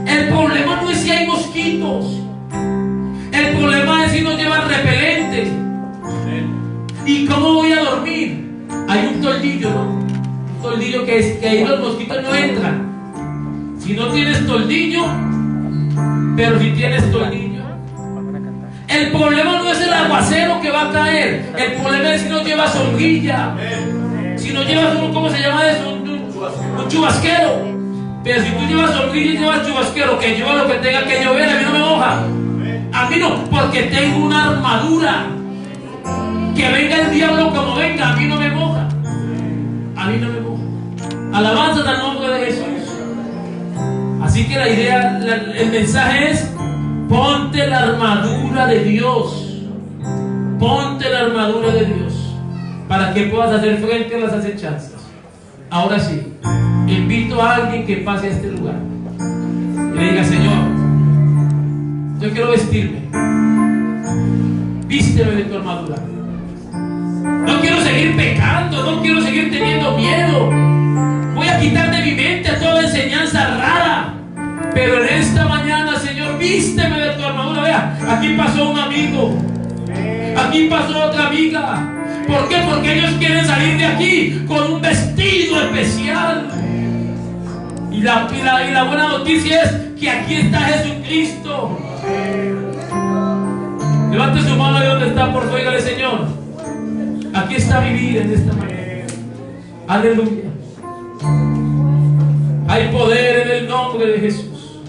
El problema no es si hay mosquitos. El problema es si no llevan repelente. ¿Y cómo voy a dormir? Hay un toldillo, ¿no? Un toldillo que ahí los mosquitos no entran. Si no tienes toldillo, pero si tienes toldillo. El problema no es el aguacero que va a caer. El problema es si no llevas sombrilla. Si no llevas ¿cómo se llama eso? Un chubasquero. Pero si tú llevas sombrilla y llevas chubasquero, que lleva lo que tenga que llover, a mí no me moja. A mí no, porque tengo una armadura. Que venga el diablo como venga, a mí no me moja. A mí no me moja. Alabanzas al nombre de Jesús. Así que la idea, el mensaje es: ponte la armadura de Dios. Ponte la armadura de Dios para que puedas hacer frente a las acechanzas. Ahora sí, invito a alguien que pase a este lugar y le diga: Señor, yo quiero vestirme. Vísteme de tu armadura. No quiero seguir pecando, no quiero seguir teniendo miedo. Voy a quitar de mi mente toda enseñanza rara. Pero en esta mañana, Señor, vísteme de tu armadura. Vea, aquí pasó un amigo. Aquí pasó otra amiga. ¿Por qué? Porque ellos quieren salir de aquí con un vestido especial. Y la buena noticia es que aquí está Jesucristo. Levante su mano ahí donde está, por favor, dígale: Señor, aquí está mi vida en esta mañana. Aleluya. Hay poder en el nombre de Jesús.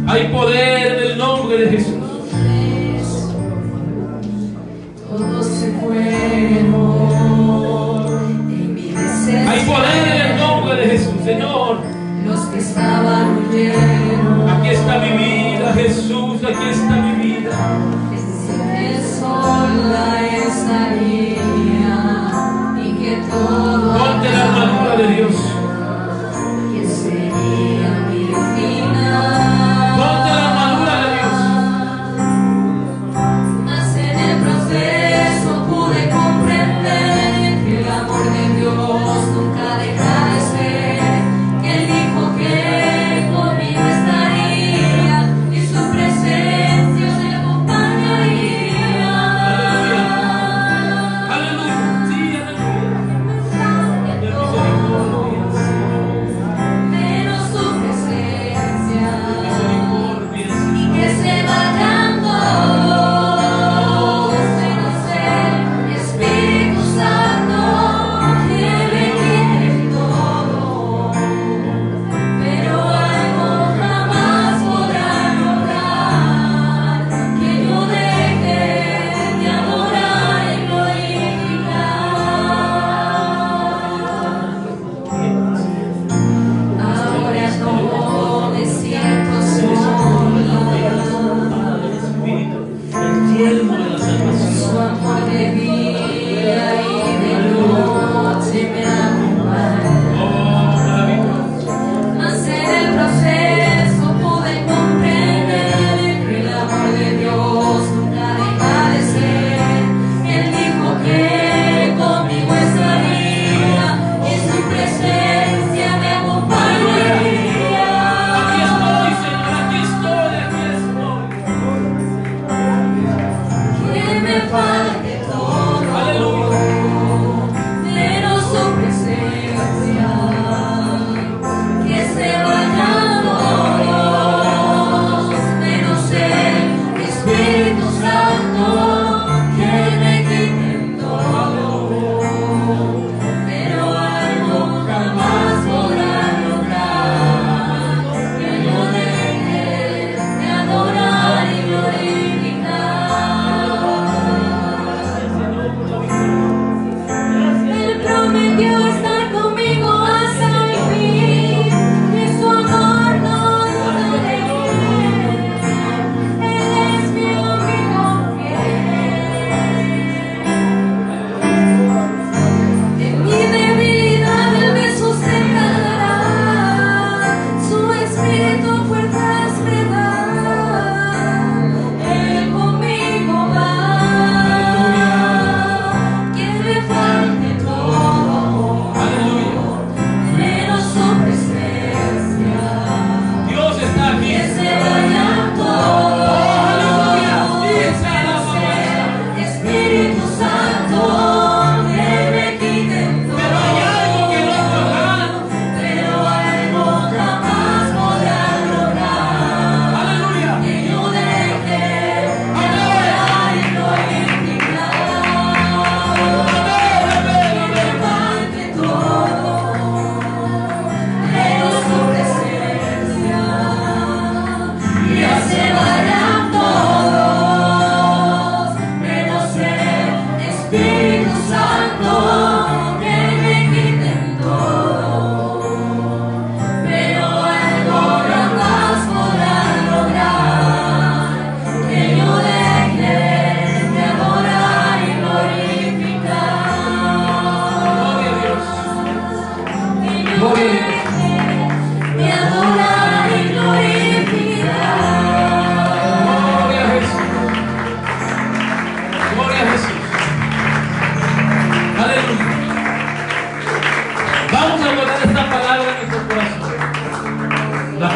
Hay poder en el nombre de Jesús. Todos se fueron en mi deseo. Hay poder en el nombre de Jesús, Señor. Los que estaban huyeron. Aquí está mi vida, Jesús, aquí está mi vida. Que sola estaría y que todo. Ponte la armadura de Dios. Que sería mi final. Ponte la armadura de Dios.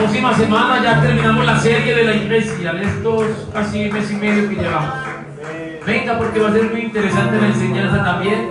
próxima semana ya terminamos la serie de la iglesia, de estos casi mes y medio que llevamos. Venga, porque va a ser muy interesante la enseñanza también.